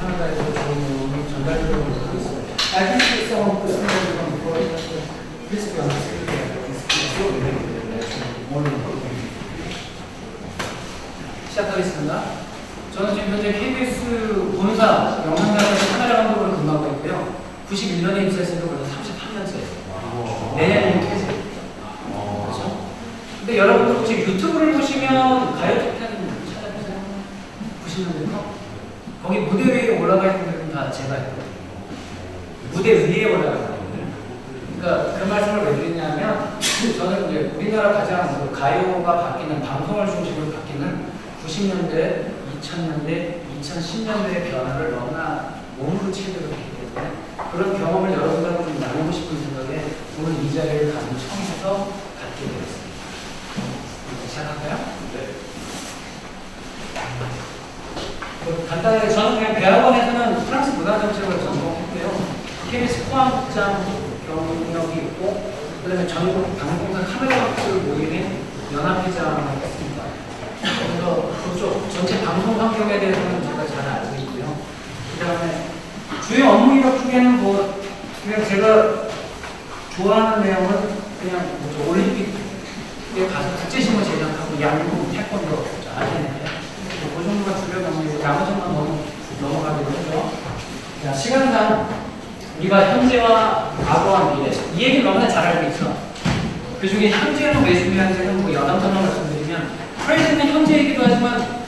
캐나다에서 좋은 내용이 전달되고 있어요. I think some of the students from before this one is so related to 시작하겠습니다. 저는 지금 현재 KBS 본사 영상사에서 카메라 감독으로 근무하고 있고요. 91년에 입사했으니까 벌써 33년째예요. 내년이면 퇴직. 그렇죠? 근데 여러분들 혹시 유튜브를 보시면 가요톱텐 찾아보세요. 90년대 거? 거기 무대 위에 올라가 있는 분들은 다 제가 했거든요. 무대 위에 올라가 있는 분들. 그러니까 그 말씀을 왜 드리냐면 저는 이제 우리나라 가장 가요가 바뀌는 방송을 중심으로 바뀌는 90년대, 2000년대, 2010년대의 변화를 너무나 몸으로 체득을 했기 때문에 그런 경험을 여러분들하고 좀 나누고 싶은 생각에 오늘 이 자리를 가장 처음부터 갖게 되었습니다. 시작할까요? 네. 간단하게 저는 그냥 대학원에서는 프랑스 문화 정책을 전공했고요. KBS 포항국장 경력이 있고 그다음에 전국 방송사 카메라 학술 모임의 연합회장을 했습니다. 그래서 그쪽 전체 방송 환경에 대해서는 제가 잘 알고 있고요. 그다음에 주요 업무 이력 중에는 뭐 그냥 제가 좋아하는 내용은 그냥 뭐 올림픽에 가서 국제신문 제작하고 양궁, 태권도 아시네요. 그 정도가 주요 경우이고 나머지만 넘어가기로 하죠. 자, 시간상 우리가 현재와 과거와 미래 이 얘기를 너무나 잘 알고 있죠. 그 중에 현재는 왜 중요한지는 뭐 여담처럼 말씀드리면 프레젠은 현재이기도 하지만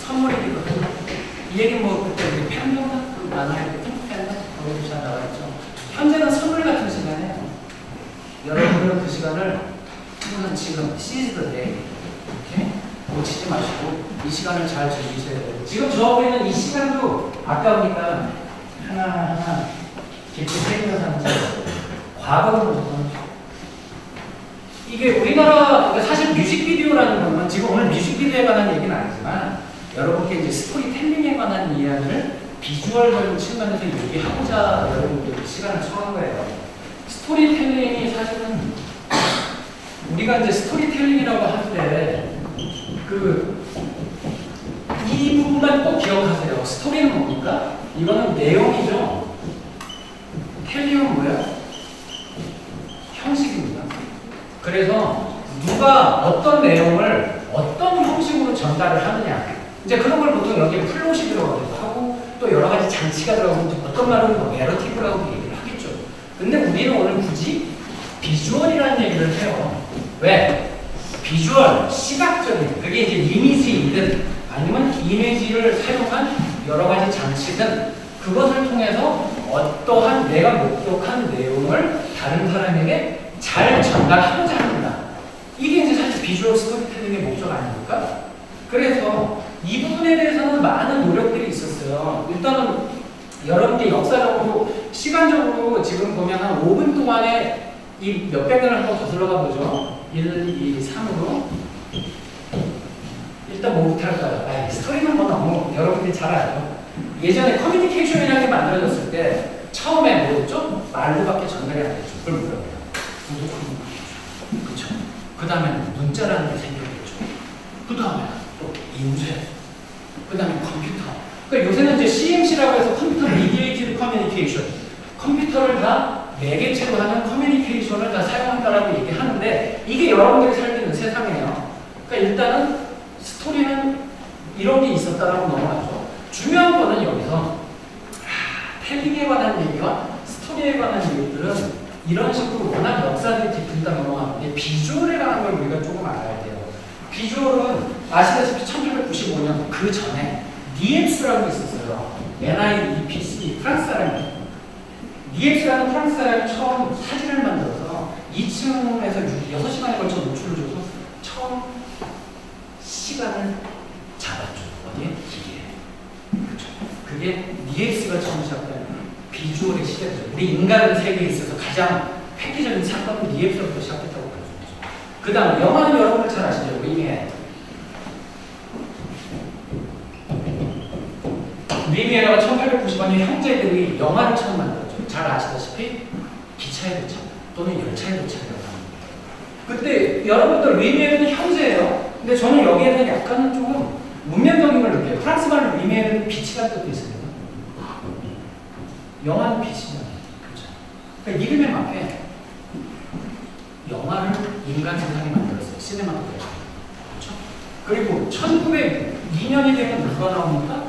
선물이기도 하죠. 이 얘기는 뭐 그때 우리 팬덤 만화에 팬덤 거기서 잘 나와있죠. 현재는 선물 같은 시간이에요. 여러분들은 그 시간을 항상 지금 시즈더 데이 이렇게 놓치지 마시고 이 시간을 잘 즐기셔야 돼요. 지금 저하고는 이 시간도 아까우니까 하나하나 깊이 새기면서 과거를 보면 이게 우리나라 사실 뮤직비디오라는 거는 지금 오늘 뮤직비디오에 관한 얘기는 아니지만 여러분께 이제 스토리텔링에 관한 이야기를 비주얼적인 측면에서 얘기하고자 여러분께 시간을 청한 거예요. 스토리텔링이 사실은 우리가 이제 스토리텔링이라고 할 때 이 부분만 꼭 기억하세요. 스토리는 뭡니까? 이거는 내용이죠. 텔링은 뭐예요? 형식입니다. 그래서 누가 어떤 내용을 어떤 형식으로 전달을 하느냐. 이제 그런 걸 보통 여기에 플롯이 들어가기도 하고 또 여러 가지 장치가 들어가고 어떤 말은 뭐 내러티브라고 얘기를 하겠죠. 근데 우리는 오늘 굳이 비주얼이라는 얘기를 해요. 왜? 비주얼, 시각적인, 그게 이제 이미지이든 아니면 이미지를 사용한 여러 가지 장치든 그것을 통해서 어떠한 내가 목격한 내용을 다른 사람에게 잘 전달하고자 합니다. 이게 이제 사실 비주얼 스토리텔링의 목적 아닙니까? 그래서 이 부분에 대해서는 많은 노력들이 있었어요. 일단은 여러분께 역사적으로, 시간적으로 지금 보면 한 5분 동안에 이 몇백 년을 한번 거슬러가 보죠. 1, 2, 3으로. 일단 뭐부터 할까요? 스토리는 뭐 너무 여러분들이 잘 알죠. 예전에 커뮤니케이션이라는 게 만들어졌을 때 처음에 뭐였죠? 말로밖에 전달이 안 됐죠. 그걸 뭐라고 해요? 구독 커뮤니케이션. 그쵸? 그 다음에 문자라는 게 생겼겠죠. 그 다음에 또 인쇄. 그 다음에 컴퓨터. 그러니까 요새는 이제 CMC라고 해서 컴퓨터 미디에이티드 커뮤니케이션. 컴퓨터를 다 매개체로 하는 커뮤니케이션을 다 사용한다라고 얘기하는데 이게 여러분들이 살고 있는 세상이에요. 그러니까 일단은 스토리는 이런 게 있었다라고 넘어가죠. 중요한 거는 여기서 텔링에 관한 얘기와 스토리에 관한 얘기들은 이런 식으로 워낙 역사들이 깊으니까 넘어가는데 비주얼에 관한 걸 우리가 조금 알아야 돼요. 비주얼은 아시다시피 1895년 그 전에 니엡스라고 있었어요. NIEPC 프랑스 사람이에요. 니엡스라는 프랑스 사람이 처음 사진을 만들어서 2층에서 6시간에 걸쳐 노출을 줘서 처음 시간을 잡았죠. 어디에? 기계에. 그렇죠. 그게 니엡스가 처음 시작된 비주얼의 시대죠. 우리 인간 세계에 있어서 가장 획기적인 사건은 니엡스부터 시작했다고 볼 수 있죠. 그 다음 영화는 여러분들 잘 아시죠? 리미에라가 1890년에 형제들이 영화를 처음 만들었죠. 잘 아시다시피 기차의 도착 또는 열차의 도착이라고 합니다. 그때 여러분들 리미에르는 형제예요. 근데 저는 여기에는 약간은 조금 문명적인 걸 느껴요. 프랑스 말로 리미에르는 빛이라는 뜻도 있습니다. 영화는 비시잖아요. 그렇죠? 그러니까 이름에 맞게 영화를 인간 세상이 만들었어요. 시네마토그래피. 그렇죠? 그리고 1902년이 되면 누가 나옵니까?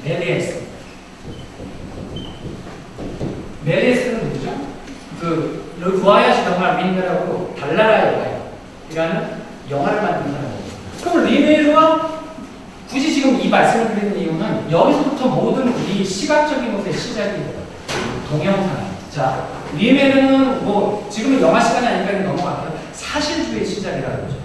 메리에스. 메리에스는 누구죠? 그 구아야시 영화 민느라고 달나라의 여가요라는 영화를 만든 사람입니다. 그럼 리메르와 굳이 지금 이 말씀을 드리는 이유는 여기서부터 모든 이 시각적인 것의 시작이 돼요. 동영상. 자, 리메르는 뭐 지금은 영화 시간이 아니니까 넘어갈게요. 사실주의 시작이라고 그러죠.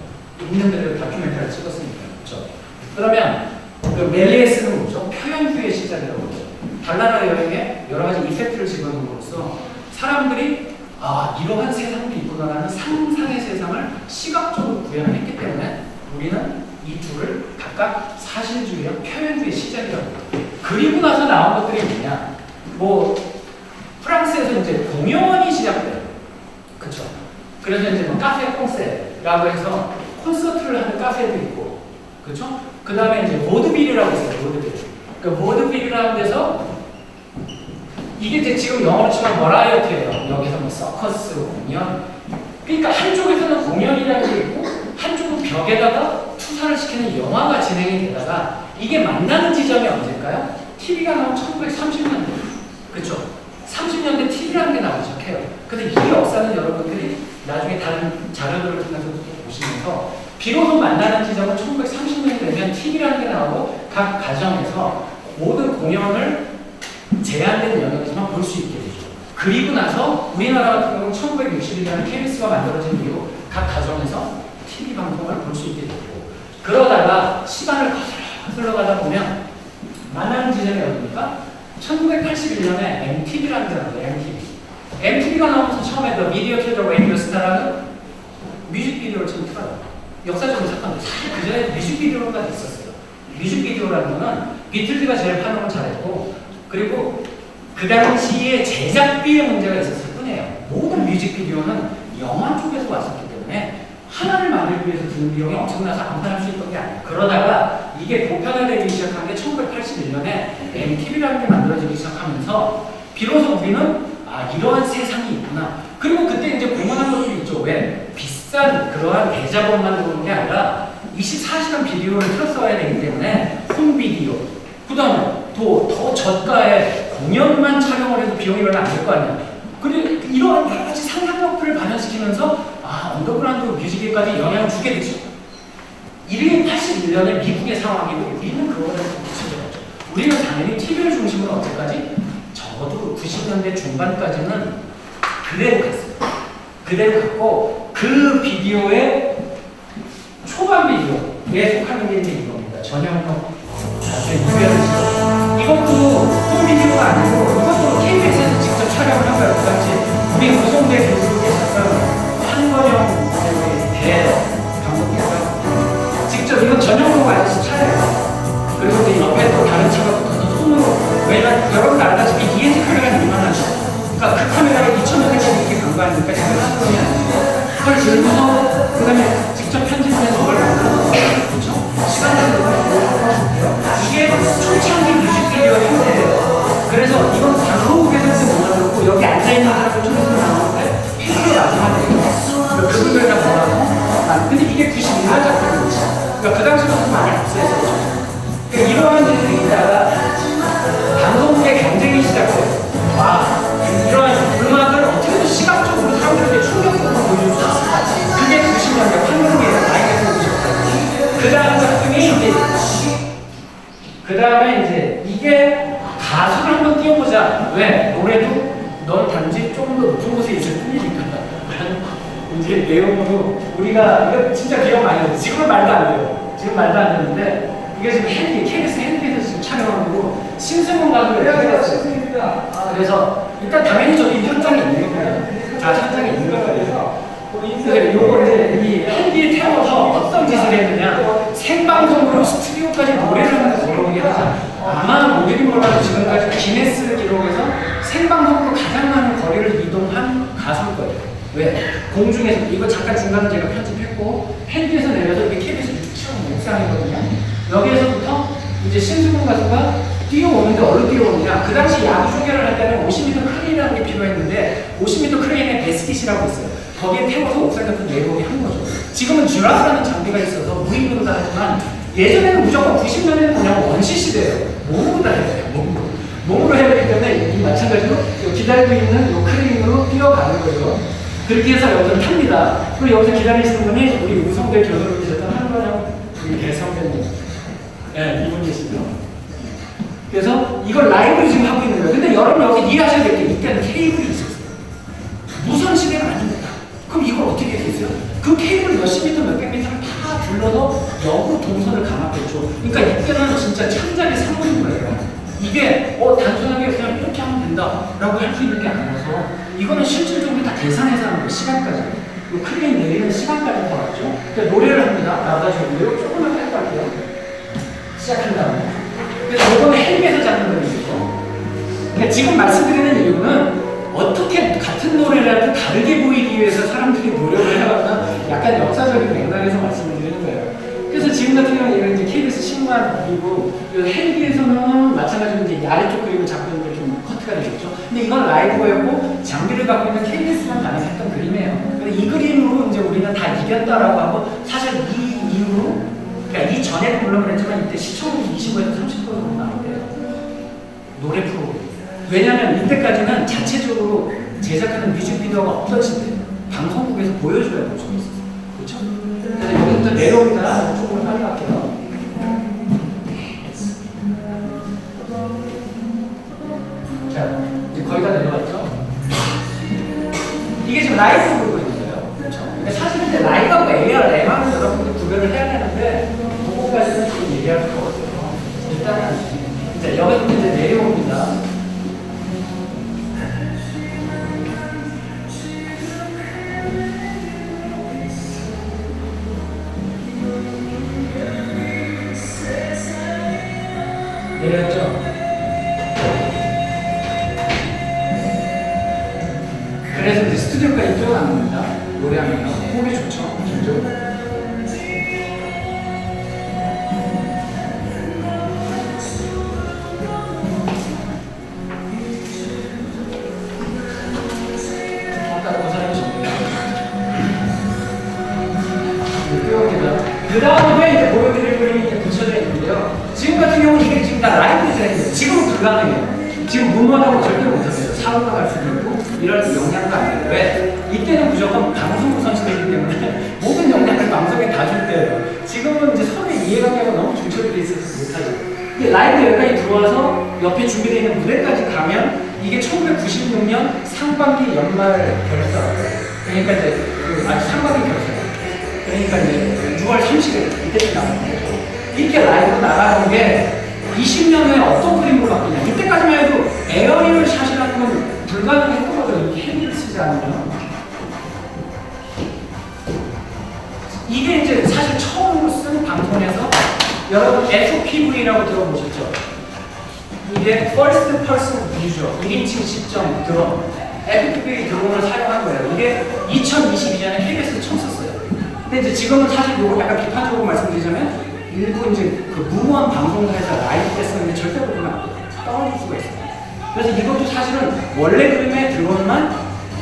있는 그대로 다큐멘터리를 찍었으니까. 그렇죠? 그러면 그 멜리에스는 뭐죠? 표현주의 시작이라고 그러죠. 달나라 여행에 여러 가지 이펙트를 집어넣음으로써 사람들이 이러한 세상도 있구나라는 상상의 세상을 시각적으로 구현을 했기 때문에 우리는 이 둘을 각각 사실주의와 표현주의 시작이라고 해요. 그리고 나서 나온 것들이 뭐냐? 뭐 프랑스에서 이제 공연이 시작돼요. 그렇죠? 그래서 이제 뭐 카페 콘세라고 해서 콘서트를 하는 카페도 있고, 그렇죠? 그 다음에 이제 보드빌이라고 있어요. 보드빌. 그 보드빌이라는 데서 이게 이제 지금 영어로 치면 버라이어티예요. 여기서 뭐 서커스 공연. 그러니까 한쪽에서는 공연이라는 게 있고 한쪽은 벽에다가 투사를 시키는 영화가 진행이 되다가 이게 만나는 지점이 언제일까요? TV가 나온 1930년대. 그렇죠? 30년대 TV라는 게 나오기 시작해요. 근데 이 역사는 여러분들이 나중에 다른 자료들을 통해서 보시면서 비로소 만나는 지점은 1930년이 되면 TV라는 게 나오고 각 가정에서 모든 공연을 제한된 영역이지만 볼 수 있게 되죠. 그리고 나서 우리나라 같은 경우는 1961년에 KBS가 만들어진 이후 각 가정에서 TV 방송을 볼 수 있게 되고 그러다가 시간을 거슬러 가다 보면 만나는 지점이 어디입니까? 1981년에 MTV라는 게 나와요. MTV가 나오면서 처음에 The Video to the Radio Star라는 뮤직비디오를 처음 틀어요. 역사적으로 사건인데 사실 그 전에 뮤직비디오가 있었어요. 뮤직비디오라는 거는 비틀즈가 제일 활용을 잘했고 그리고 그 당시에 제작비의 문제가 있었을 뿐이에요. 모든 뮤직비디오는 영화 쪽에서 왔었기 때문에 하나를 만들기 위해서 드는 비용이 엄청나서 아무나 할 수 있던 게 아니에요. 그러다가 이게 보편화되기 시작한 게 1981년에 MTV라는 게 만들어지기 시작하면서 비로소 우리는 이러한 세상이 있구나. 그리고 그때 이제 공헌한 것도 있죠. 왜? 비싼 그러한 대자본만 들어오는 게 아니라 24시간 비디오를 틀었어야 되기 때문에 홈비디오 그 다음에 더 저가의 공연만 촬영을 해도 비용이 별로 안 들 거 아니야. 그리고 이런 여러 가지 상상력들을 반영시키면서 언더그라운드 뮤직에까지 영향을 주게 되죠. 이게 81년에 미국의 상황이고 우리는 그거를 붙이죠. 우리는 당연히 TV를 중심으로 언제까지? 적어도 90년대 중반까지는 그대로 갔어요. 그대로 갔고 그 비디오의 초반 비디오에 속하는 게 이제 이겁니다. 전형적 이것도 홈비디오가 아니고 이것도 KBS에서 직접 촬영을 한 거예요. 그 당시 우리 우송대 교수님께 있었던 한건영 감독께서 직접 이건 전용으로 아저씨 차예요. 그리고 이제 옆에 또 다른 차가 붙어서 손으로 왜냐면 여러분 알다시피 ENG 카메라가 얼마나죠? 그러니까 그 카메라를 2000년대까지 이렇게 간거아닙니까? 지금 한번이 아니고 그걸 들고서 그 다음에 직접 편집해서 그걸 만들어서 그렇죠? 시간을 이게 초창기 뮤직비디오 형태예요. 그래서 이건 방송국에서 모아놓고 여기 앉아있는 사람을 통해서 나오는데 필요로 마지막에 그분들 다 모아놓고 근데 이게 91년 작품이죠. 그러니까 그 당시부터 많이 앞서있었죠. 그러니까 이러한 일들이 있다가 방송국의 경쟁이 시작돼요. 이러한 음악을 어떻게든 시각적으로 사람들에게 충격적으로 보여줄 수 있을까? 그게 90년대 환경이에요. 나이가 들고 그 다음 작품이 이제 그 다음에 이제 이게 가수를 한번 띄워보자. 왜? 노래도 넌 단지 조금 더 높은 곳에 있을 뿐이니까. 이제 내용으로 우리가 이거 진짜 기억 많이 해요. 지금은 말도 안 돼요. 지금 말도 안 되는데 이게 지금 KBS 핸드에서 지금 촬영한 거고 신승훈 가수를 해봤어요. 그래서 일단 당연히 저도 이 현장에 있는 거예요. 현장에 있는 거예요. 그래서 요거 이제 이 핸디에 태워서 어떤 짓을 했느냐 생방송으로 스튜디오까지 노래를 하면서 올라오게 하자. 아마 모델이 몰라도 지금까지 기네스 기록에서 생방송으로 가장 많은 거리를 이동한 가수일 거예요. 왜? 공중에서 이거 잠깐 중간에 제가 편집했고 핸디에서 내려서 이게 KBS 6층 옥상이거든요. 여기에서부터 이제 신승훈 가수가 뛰어오는데 어디 뛰어오느냐? 그 당시 야구 중계를 할 때는 50m 크레인이라는 게 필요했는데 50m 크레인에 베스킷이라고 있어요. 거기에 태워서 옥상 같은 내려오게 한 거죠. 지금은 듀라스라는 장비가 있어서 무인으로 다 하지만 예전에는 무조건 90년에는 그냥 원시 시대예요. 몸으로 다 해야 돼요. 몸으로 해야 되기 때문에 이 마찬가지로 기다리고 있는 이 크레인으로 뛰어가는 거죠. 그렇게 해서 여기서 탑니다. 그리고 여기서 기다리시는 분이 우리 우성대 교수로 계셨던 한번영 우리 대선배님. 네, 이분이시죠. 그래서 이걸 라이브로 지금 하고 있는 거예요. 근데 여러분 여기 이해하셔야 될 게 이때는 케이블이 있었어요. 무선 시대가 아닙니다. 그럼 이걸 어떻게 했어요? 그 케이블 몇십 미터, 몇백 미터를 다 둘러서 역으로 동선을 감았겠죠. 그러니까 이때는 진짜 창작의 산물인 거예요. 이게 단순하게 그냥 이렇게 하면 된다라고 할 수 있는 게 아니라서 이거는 실질적으로 다 계산해서 하는 거예요. 시간까지. 크레인 내리는 시간까지 다 왔죠. 그러니까 노래를 합니다. 나가시고요. 조금만 빼고 할게요. 시작한 다음에. 그래서 이거는 헬기에서 잡는 거예요. 그러니까 지금 말씀드리는 이유는 어떻게 같은 노래라도 다르게 보이기 위해서 사람들이 노력을 해왔나 약간 역사적인 맥락에서 말씀을 드리는 거예요. 그래서 지금 같은 경우는 이런 이제 KBS 신관 그리고 헬기에서는 마찬가지로 이제 아래쪽 그림을 잡고 있는 게 좀 커트가 되겠죠. 근데 이건 라이브였고 장비를 갖고 있는 KBS만 가능했던 그림이에요. 근데 이 그림으로 이제 우리는 다 이겼다라고 하고 사실 이 이후로 그러니까 이 전에도 물론 그랬지만 이때 시청률이 25에서 30% 정도 나온대요. 노래 프로그램. 왜냐하면 이때까지는 자체적으로 제작하는 뮤직비디오가 없던 시대. 방송국에서 보여줘야 볼 수 있었어요. 그렇죠? 그래서 여기부터 내려옵니다. 조금 빨리 갈게요. 자, 이제 거의 다 내려왔죠? 이게 지금 라이브 보고 있는 거예요. 그렇죠? 근데 사실 이제 라이브하고 AR/MR은 여러분들 구별을 해야 되는데 그거까지는 좀 얘기할 수가 없어요. 일단은 이제 여기서 이제 내려옵니다. 내렸죠? 그래서 이제 스튜디오까지 뛰어납니다. 노래하면 호흡이 좋죠? 기본적으로. 아까 그 사람이 접니다. 뛰어옵니다. 그 다음에 이제 보여드릴 그림이 이제 붙여져 있는데요. 지금 같은 경우는 이게 지금 다 라이브 디자인이에요. 지금은 불가능해요. 지금 문화하고 절대 못하세요. 사고가 갈 수도 있고 이런 영향도 안 돼요. 왜? 이때는 무조건 방송 우선 시대이기 때문에 모든 영향을 방송에 다 줄 때예요. 지금은 이제 서로의 이해관계가 너무 중첩이 돼 있어서 못하죠. 근데 라이브 여기까지 들어와서 옆에 준비되어 있는 무대까지 가면 이게 1996년 상반기 연말 결사. 그러니까 이제 상반기 결사. 그러니까 이제 6월 30일 이때쯤 나오는 거죠. 이렇게 라이브로 나가는 게 20년 후에 어떤 그림으로 바뀌냐. 이때까지만 해도 에어리얼 샷이라는 건 불가능했던 거죠. 이렇게 헬기를 쓰지 않으면. 이게 이제 사실 처음으로 쓴 방송에서 여러분 FPV라고 들어보셨죠? 이게 First Person Visual 1인칭 시점 드론 FPV 드론을 사용한 거예요. 이게 2022년에 KBS에서 처음 썼어요. 근데 이제 지금은 사실 이거 약간 비판적으로 말씀드리자면 일부 이제 그 무모한 방송사에서 라이브 때 쓰는데 절대 그러면 안 돼요. 떨어질 수가 있어요. 그래서 이것도 사실은 원래 그림의 드론만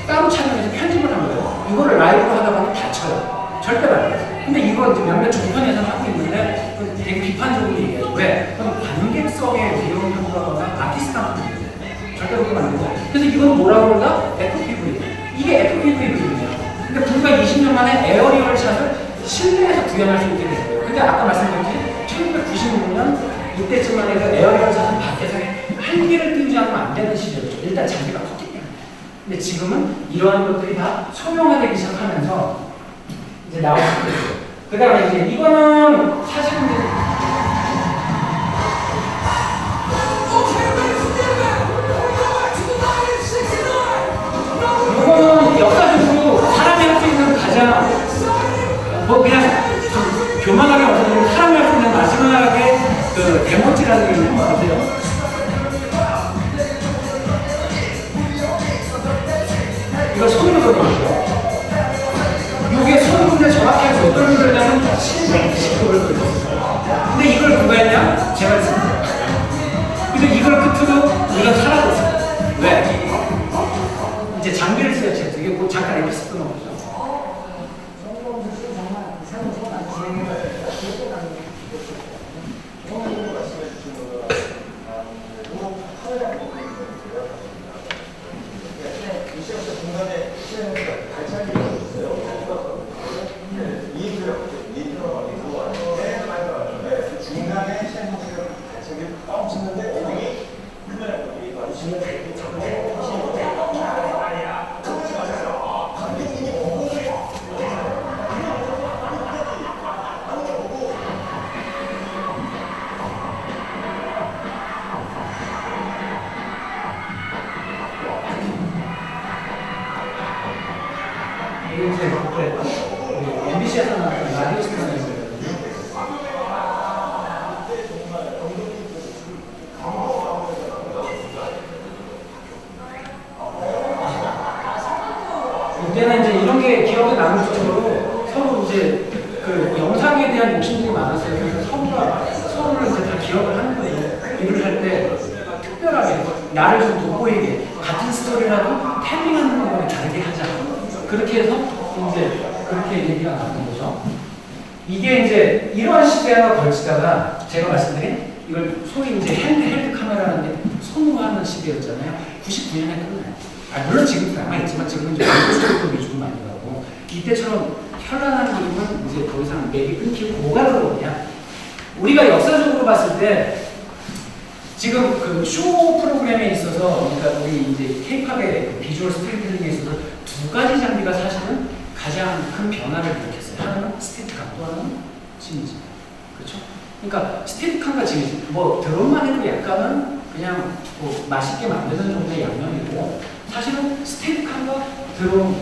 따로 촬영해서 편집을 한 거예요. 이거를 라이브로 하다 보면 다쳐요. 절대 안 돼요. 근데 이거 이제 몇몇 종편에서는 하고 있는데 되게 비판적으로 얘기해요. 왜? 그럼 관객석에 비용을 한다거나 아티스트한테 절대 그러면 안 되고. 그래서 이건 뭐라고 그러나? FPV. 이게 FPV 그림이에요. 근데 불과 20년 만에 에어리얼 샷을 실내에서 구현할 수 있게 됐어요. 근데 아까 말씀드렸듯이 1996년 이때쯤만 해도 에어리얼 샷은 밖에서 헬기를 띄우지 않으면 안 되는 시절이죠. 일단 장비가 컸기 때문에. 근데 지금은 이러한 것들이 다 소형화되기 시작하면서 이제 나오게 됐죠. 그 다음에 이제 이거는 사실은 이제 이거는 역사적으로 사람이 할 수 있는 가장 그냥 좀 교만하게 말씀드리면 사람이 할 수 있는 마지막에 그 데모지라는 게 있는 것 같아요. 이거 손으로 돌리죠. 이게 손으로 정확히 몇 돌을 돌려면 720돌을 돌렸어요. 근데 이걸 누가 했냐? 제가 했습니다. 근데 이걸 그 루트도 우리가 사라졌어요. 왜? 이제 장비를 쓰였죠. 이게 뭐 잠깐 에피소드 넣어보죠. MBC에서 나왔던 라디오 스타일이거든요. 이때는 이제 이런 게 기억에 남을 정도로 서로 이제 그 영상에 대한 욕심들이 많았어요. 그래서 서로를 이제 다 기억을 하는 거예요. 일을 할 때 특별하게 나를 좀 돋보이게 같은 스토리라도 태밍하는 방법이 다르게 하자. 그렇게 해서 이제 그렇게 얘기가 나왔던 거죠. 이게 이제 이러한 시대가 걸치다가 제가 말씀드린 이걸 소위 이제 핸드 카메라라는 게 선호하는 시대였잖아요. 99년에 끝나요. 물론 지금도 남아있지만 지금은 이제 스토리도 위주로 많이 가고 이때처럼 현란한 그림은 이제 더 이상 맥이 끊기고 뭐가 그러냐. 우리가 역사적으로 봤을 때 지금 그 쇼 프로그램에 있어서 그러니까 우리 이제 K-팝의 비주얼 스토리텔링에 있어서 두 가지 장비가 사실은 가장 큰 변화를 일으켰어요. 하나는 스테디캄, 또 하나는 지미지. 그렇죠? 그러니까 스테디캄과 지미지. 뭐 드럼만 해도 약간은 그냥 뭐 맛있게 만드는 정도의 양념이고 사실은 스테디캄과 드럼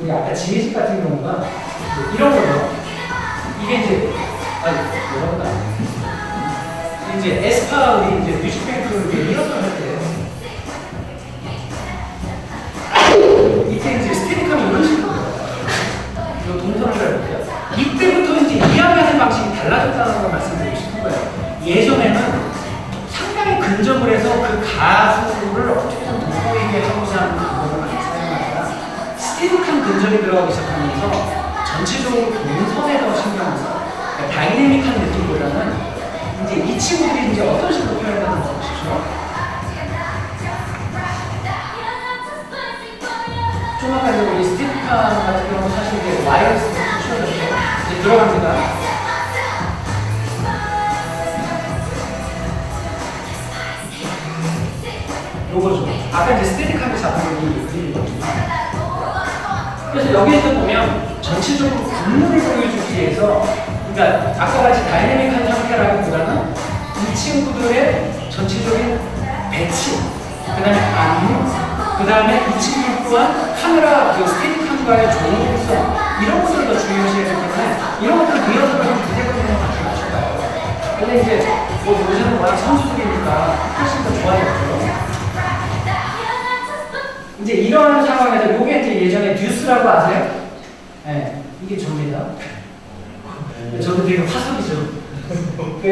우리 아까 지미지 같은 경우가 이런 거죠. 이게 이제 뭐라고 이제 에스파 우리 이제 뮤직뱅크 이런 걸 할 때 이때 이제 스테디캄이 이런 식으로 이 동선을 해볼게요. 이때부터 이제 이야기하는 방식이 달라졌다는 걸 말씀드리고 싶은 거예요. 예전에는 상당히 근접을 해서 그 가수를 어떻게든 돋보이게 하고자 하는 방법을 많이 사용하다가 스테디캄 근접이 들어가기 시작하면서 전체적으로 동선에 더 신경을 써요. 그러니까 다이내믹한 느낌보다는 이제 이 친구들이 이제 어떤 식으로 표현하는 것이죠? 좀 아까 우리 스테디캄 같은 경우는 사실 이제 와이어리스 추천을 이제 들어갑니다. 요거죠. 아까 이제 스테디캄이 잡은 이 그림이거든요. 그래서 여기에서 보면 전체적으로 분모를 보여주기 위해서 그러니까 아까 같이 다이내믹한 형태라기보다는 이 친구들의 전체적인 배치, 그 다음에 안무, 그 다음에 이 친구들 또한 카메라 스테디캄과의 조용성 이런 것들을 더 중요시해야 되기 때문에 이런 것들을 리허설을 기대되는 같이 맞춰봐요. 근데 이제 뭐 요새는 워낙 선수들이니까 훨씬 더 좋아졌죠. 이제 이런 상황에서 요게 이제 예전에 듀스라고 아세요? 네, 이게 접니다. 저도 되게 화석이죠.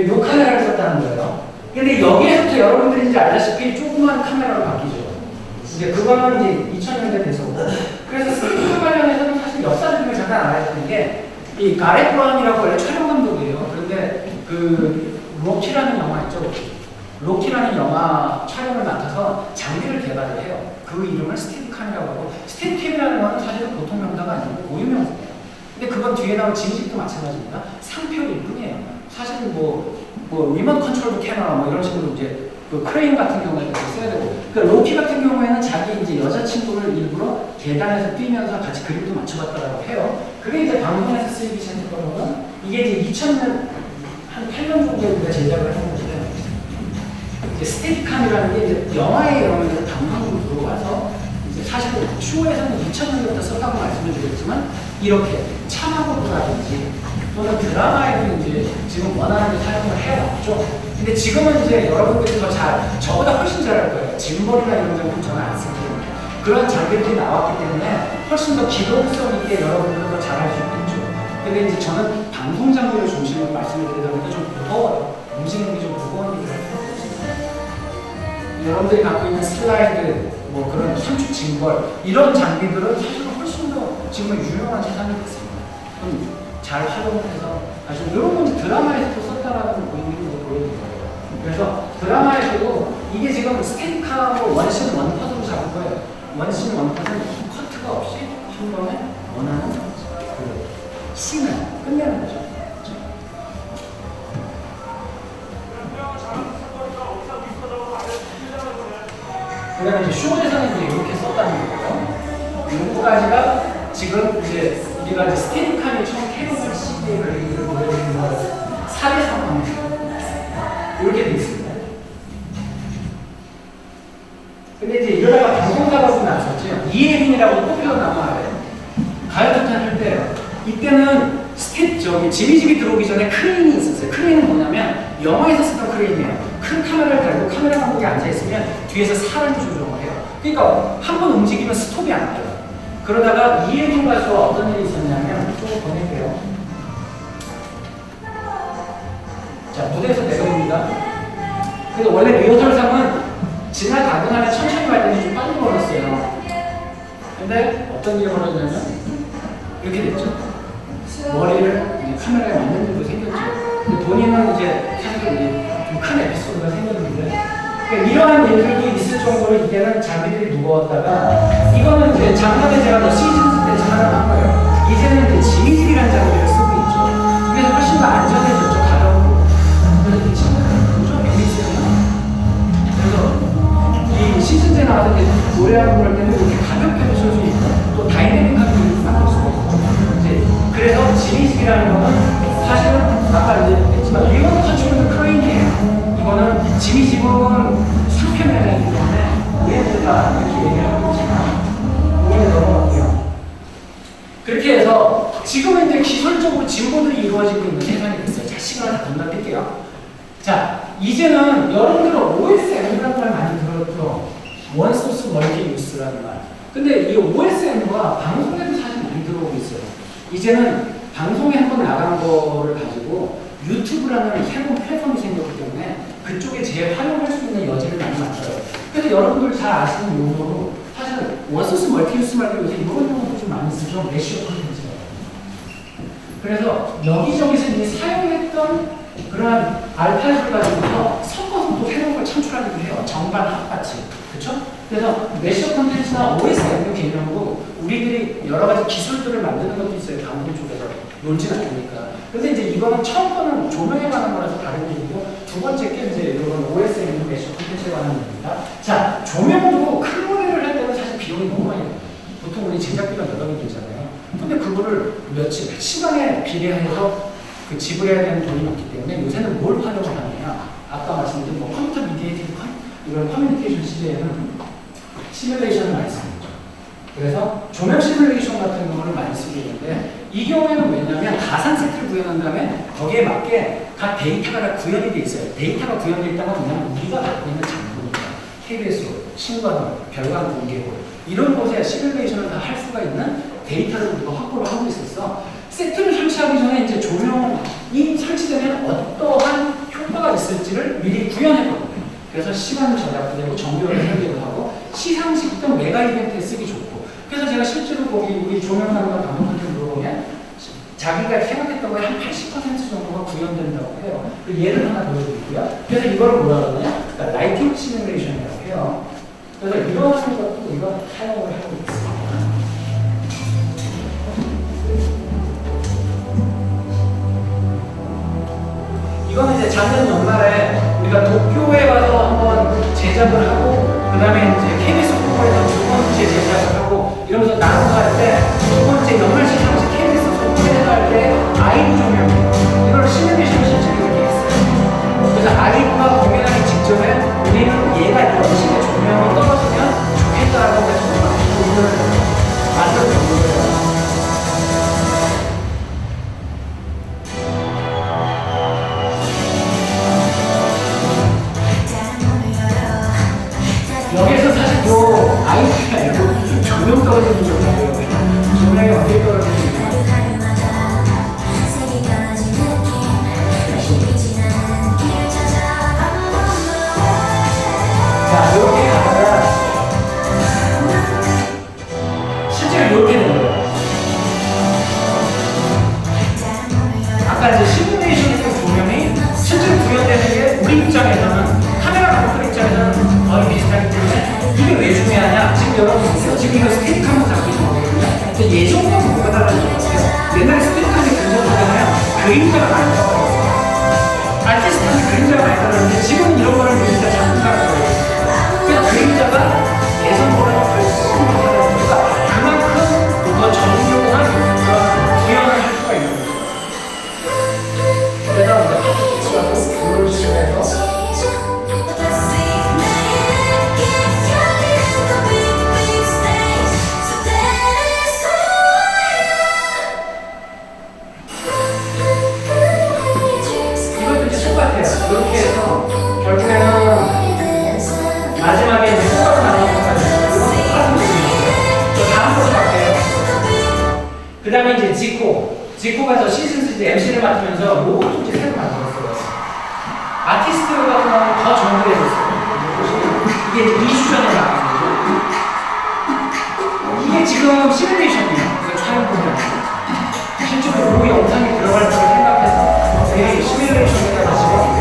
요 카메라를 썼다는 거예요. 근데 여기에서부터 여러분들이 이제 알다시피 조그만 카메라로 바뀌죠. 이제 그거는 이제 2000년대 돼서고. 그래서 스피커 관련해서는 사실 역사적인 잠깐 알아야 되는 게, 이 가렛 브라운이라고 원래 촬영 감독이에요. 그런데 그 로키라는 영화 있죠. 로키라는 영화 촬영을 맡아서 장비를 개발을 해요. 그 이름을 스테디캄이라고 하고, 스테디캠이라는 거는 사실 보통 명사가 아니고 고유명사예요. 근데 그건 뒤에 나올 지미집도 마찬가지입니다. 상표일 뿐이에요. 사실은 뭐 리모트 컨트롤 캐머라 뭐 이런 식으로 이제 그 크레인 같은 경우에도 써야 되고, 그 로키 같은 경우에는 자기 이제 여자친구를 일부러 계단에서 뛰면서 같이 그림도 맞춰봤다라고 해요. 그게 이제 방송에서 쓰이기 시작했던 거는 이게 이제 2000년 한 8년 정도에 우리가 제작을 했는 건데, 이제 스테디캄이라는 게 이제 영화의 영역에서 방송으로 들어와서 이제 사실 쇼에서는 2000년부터 썼다고 말씀을 드렸지만 이렇게 참화보도라든지 또는 드라마에도 이제 지금 원하는 게 사용을 해왔죠. 근데 지금은 이제 여러분들이 더 저보다 훨씬 잘할 거예요. 짐벌이나 이런 장비는 저는 안 쓰기 때문에. 그런 장비들이 나왔기 때문에 훨씬 더 기동성 있게 여러분들은 더 잘할 수 있겠죠. 근데 이제 저는 방송 장비를 중심으로 말씀을 드리다 보니까 좀 무거워요. 움직이는 게 좀 무거운 일을 할 수가 없습니다. 여러분들이 갖고 있는 슬라이드, 뭐 그런 선축 짐벌 이런 장비들은 사실은 훨씬 더 지금 유용한 재산이 됐습니다. 잘 활용해서 아주 이런 건 드라마에서도 썼다라는 의미로 보여드려요. 그래서 드라마에서도 이게 지금 스테이크하고 원씬 원컷으로 잡은 거예요. 원씬 원컷은 커트가 없이 한 번에 원하는 그 씬을 끝내는 거죠. 그다음에 이제 쇼에서는 이제 이렇게 썼다는 거예요. 요거까지가 지금 이제 우리가 이제 스테디칸이 처음 캐논을 시기에 그리기를 보여드리는 사례 상황입니다. 이렇게 돼 있습니다. 근데 이제 이러다가 방송사고가 나왔었죠. 이혜린이라고 뽑혀 나와요. 가요톱텐 할 때 이때는 지미집이 들어오기 전에 크레인이 있었어요. 크레인은 뭐냐면 영화에서 쓰던 크레인이에요. 큰 카메라를 달고 카메라 감독이 앉아있으면 뒤에서 사람이 조정을 해요. 그러니까 한 번 움직이면 스톱이 안 돼요. 그러다가 이혜린 가수와 어떤 일이 있었냐면 조금 보낼게요. 자, 무대에서 내려옵니다. 그래서 원래 리허설상은 지나가거나 천천히 갈 때는 좀 빨리 걸었어요. 근데 어떤 일이 벌어졌냐면 이렇게 됐죠. 머리를 이제 카메라에 맞는 일도 생겼죠. 근데 본인은 이제 사실 좀 큰 에피소드가 생겼는데 그러니까 이러한 일들도 있을 정도로 이때는 장비들이 무거웠다가 이거는 이제 작년에 제가 뭐 시즌 때 촬영한 거예요. 이제는 이제 지미집이라는 장비를 쓰고 있죠. 그래서 훨씬 더 안전해졌죠. 가볍고. 그래서 이 친구는 좀 재밌어요. 그래서 이 시즌 때 나와서 노래하고 그럴 때는 이렇게 가볍게도 쓸 수 있고 또 다이내믹하게 만들 수가 있고 이제 그래서 지미집이라는 거는 사실은 아까 이제 했지만 이건 컨트롤은 크레인이에요. 이거는 지미집은 상표명이기 때문에 우리한테가 이렇게 얘기하고 있지만 우리는 넘어갈게요. 그렇게 해서 지금은 이제 기술적으로 진보들이 이루어지고 있는 세상이 됐어요. 자, 시간을 다 건너뛸게요. 자, 이제는 여러분들은 OSM이라는 말 많이 들었죠. 원소스 멀티 유스라는 말. 근데 이 OSM과 방송에도 사실 많이 들어오고 있어요. 이제는 방송에 한 번 나간 거를 가지고 유튜브라는 새로운 플랫폼이 생겼기 때문에 그쪽에 재활용할 수 있는 여지를 많이 만들어요. 그래서 여러분들 잘 아시는 용어로 사실 원소스 멀티유스 말고 요새 이런 용어도 좀 많이 쓰죠. 메시어 콘텐츠. 그래서 여기저기서 이제 사용했던 그러한 알파를 가지고서 섞어서 또 새로운 걸 창출하기도 해요. 정반 합같이. 그렇죠? 그래서 메시어 콘텐츠나 OSM 개념으로 우리들이 여러 가지 기술들을 만드는 것도 있어요. 방송 쪽에서 논지는 않으니까. 근데 이제 이거는 처음 거는 조명에 관한 거라서 다른 얘기고 두 번째 게 이제 이런 OSM 메시어 콘텐츠에 관한 얘기입니다. 자, 조명도 큰 노래를 할 때는 사실 비용이 너무 많이 들어요. 보통 우리 제작비가 몇 억이 들잖아요. 근데 그거를 몇 시간에 비례해서 그 지불해야 되는 돈이 많기 때문에 요새는 뭘 활용을 하느냐. 아까 말씀드린 뭐 컴퓨터 미디에이티드 이런 커뮤니케이션 시대에는 시뮬레이션을 많이 씁니다. 그래서 조명 시뮬레이션 같은 경우를 많이 쓰고 있는데 이 경우에는 왜냐하면 가상 세트를 구현한 다음에 거기에 맞게 각 데이터가 다 구현이 돼 있어요. 데이터가 구현되어 있다는 건 뭐냐면 우리가 갖고 있는 장비입니다. KBS, 신관원, 별관 공개홀 이런 곳에 시뮬레이션을 다 할 수가 있는 데이터를 우리가 확보를 하고 있었어. 세트를 설치하기 전에 이제 조명이 설치되면 어떠한 효과가 있을지를 미리 구현했거든요. 그래서 시간을 절약도 되고 정교하게 설계도 하고 시상식 등 메가 이벤트에 쓰기 좋고 그래서 제가 실제로 거기 우리 조명하는 감독한테 물어보면 자기가 생각했던 거에 한 80% 정도가 구현된다고 해요. 그 예를 하나 보여드리고요. 그래서 이거를 뭐라 그러냐? 그러니까 라이팅 시뮬레이션이라고 해요. 그래서 이런 것도 우리가 사용을 하고 있습니다. 이거는 이제 작년 연말에 우리가 도쿄에 가서 한번 제작을 하고 그 다음에 이제 KBS 소포에서 두 번째 제작을 하고 이러면서 나눠갈 때 두 번째 연말 시상식 KBS 소포에서 할 때 아이브 조명 이걸 시뮬레이션 실제로 이렇게 했어요. 그래서 아이브가 공연하기 직전에 우리는 얘가 이런 식의 조명이 떨어지면 좋겠다라고 해서 이걸 만들어낸 거예요. 여기서 사실 요 아이디가 아니고 조명 떨어지는 조명이에요. 조명이 어떻게 떨어지는지. 자, 지금 여러분 보세요. 지금 이거 스테이크하면 잡히는 거거든요. 근데 예전과는 뭐가 달라진 것 같아요? 옛날에 스테이크하면 그려보잖아요. 그림자가 많이 들어가요. 아티스트한테 그림자가 많이 들어가는데 지금 이런 거는 그림자 작품가라고 해요. 그래서 그림자가 예전보다 훨씬 못하다 보니까 그만큼 더 정교한 그런 구현을 할 수가 있는 거죠. 그래서 이제 파트치하고 그런 식으로 해서 이렇게 해서 결국에는 마지막에 이제 효과가 나오는 것까지 이건 똑같은 거예요. 다음 거로 갈게요. 그 다음에 이제 지코가 저 시즌스 이제 MC를 맡으면서 로봇 좀 이제 새로 만들었어요. 아티스트 같은 경우는 더 정교해졌어요. 이게 이제 2주 전에 나온 거고 이게 지금 시뮬레이션이에요. 이거 촬영 보면 실제로 그 영상이 들어갈 거를 생각해서 이 시뮬레이션에다가 집어넣어요.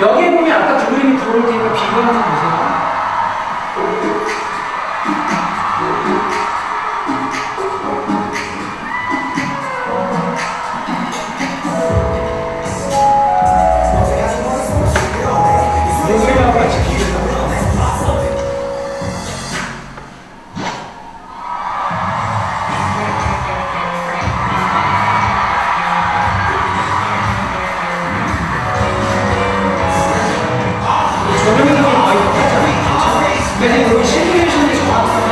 여기에 보면 아까 두 그림이 들어올 테니까 비교해서 보세요. 이 그림하고 같이 비교해서 그래서 여기 시뮬레이션의 정확성은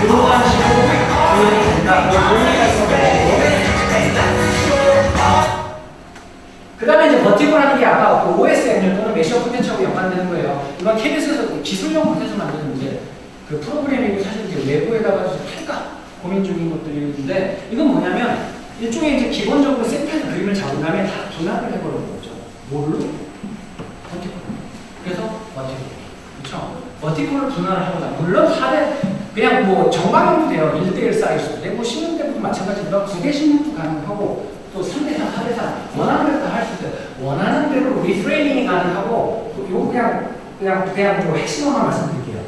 이러한 식으로 구현이 된다. 그 다음에 이제 버티고라는 게 아까 그 OSM 또는 메시어 콘텐츠하고 연관되는 거예요. 이건 KBS에서 기술용 콘텐츠 만드는데 그 프로그래밍이 사실 이제 외부에다가 할까 고민 중인 것들이 있는데 이건 뭐냐면 일종의 이제 기본적으로 세트의 그림을 잡은 다음에 다 분할을 해버리는 거죠. 뭘로? 버티고. 그래서 버티고. 그렇죠? 버티고를 분할을 하거나 물론 4대 그냥 뭐 정방향도 돼요. 1대1 사이즈도 되고 10년대부터 마찬가지로 9대 16도 가능하고 또 3대 4, 4대 4 원하는 대로 다 할 수 있어요. 원하는 대로 리프레이밍이 가능하고 요 그냥 뭐 핵심만 말씀드릴게요.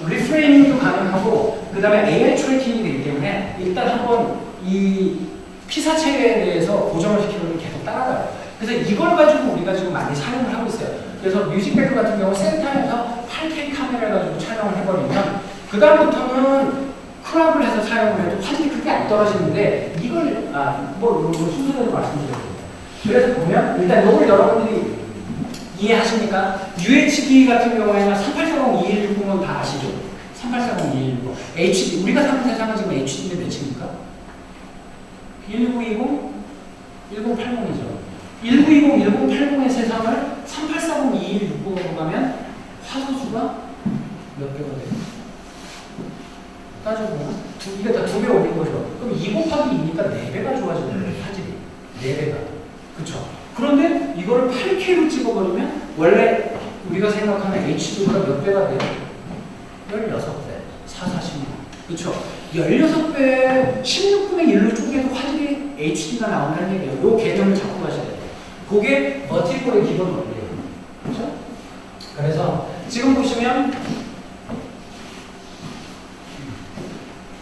리프레이밍도 가능하고 그 다음에 AR 트래킹이 되기 때문에 일단 한번 이 피사체에 대해서 고정을 시키는 게 계속 따라가요. 그래서 이걸 가지고 우리가 지금 많이 촬영을 하고 있어요. 그래서 뮤직뱅크 같은 경우 센터에서 8K 카메라를 가지고 촬영을 해버리면 그 다음부터는 크롭을 해서 촬영을 해도 화질이 그렇게 안 떨어지는데 이걸 순서대로 말씀드려요. 그래서 보면 일단 이걸 여러분들이 이해하십니까? UHD 같은 경우에는 3840, 2160은 다 아시죠? 3840, 2160 HD 우리가 사는 세상은 지금 HD인데 몇입니까? 1920, 1080이죠. 1920, 1080의 세상을 3840, 2160으로 가면 화소수가 몇 배가 돼요? 따져보면 이게 다 2배 올린 거죠. 그럼 2 곱하기 2니까 4배가 좋아지는 거예요. 화질이. 4배가. 그쵸? 그런데 이거를 8K로 찍어버리면 원래 우리가 생각하는 HD보다 몇 배가 돼요? 16배. 446. 그쵸? 16배 16분의 1로 쪼개도 화질이 HD가 나온다는 얘기예요. 이 개념을 잡고 가셔야 돼요. 그게 버티고의 기본 원리예요. 그렇죠? 그래서 지금 보시면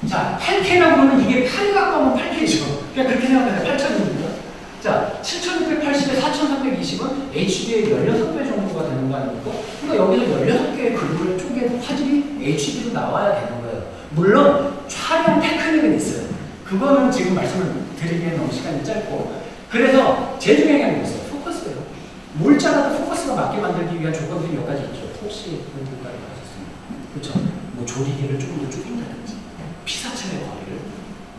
자 8K라고 그러면 이게 8에 가까우면 8K죠. 그냥 그렇게 생각하세요. 8000입니다. 자 7680에 4320은 HD의 16배 정도가 되는 거 아닙니까? 그러니까 여기서 16개의 글루를 쪼개도 화질이 HD로 나와야 되는 거예요. 물론 촬영 테크닉은 있어요. 그거는 지금 말씀을 드리기에는 너무 시간이 짧고 그래서 제일 중요한 게 있어요. 포커스예요. 뭘 짜라도 포커스가 맞게 만들기 위한 조건들이 몇 가지 있죠. 혹시 그런 것까지 하셨습니다. 그렇죠? 뭐 조리개를 조금 더 줄인다든지 피사체의 거리를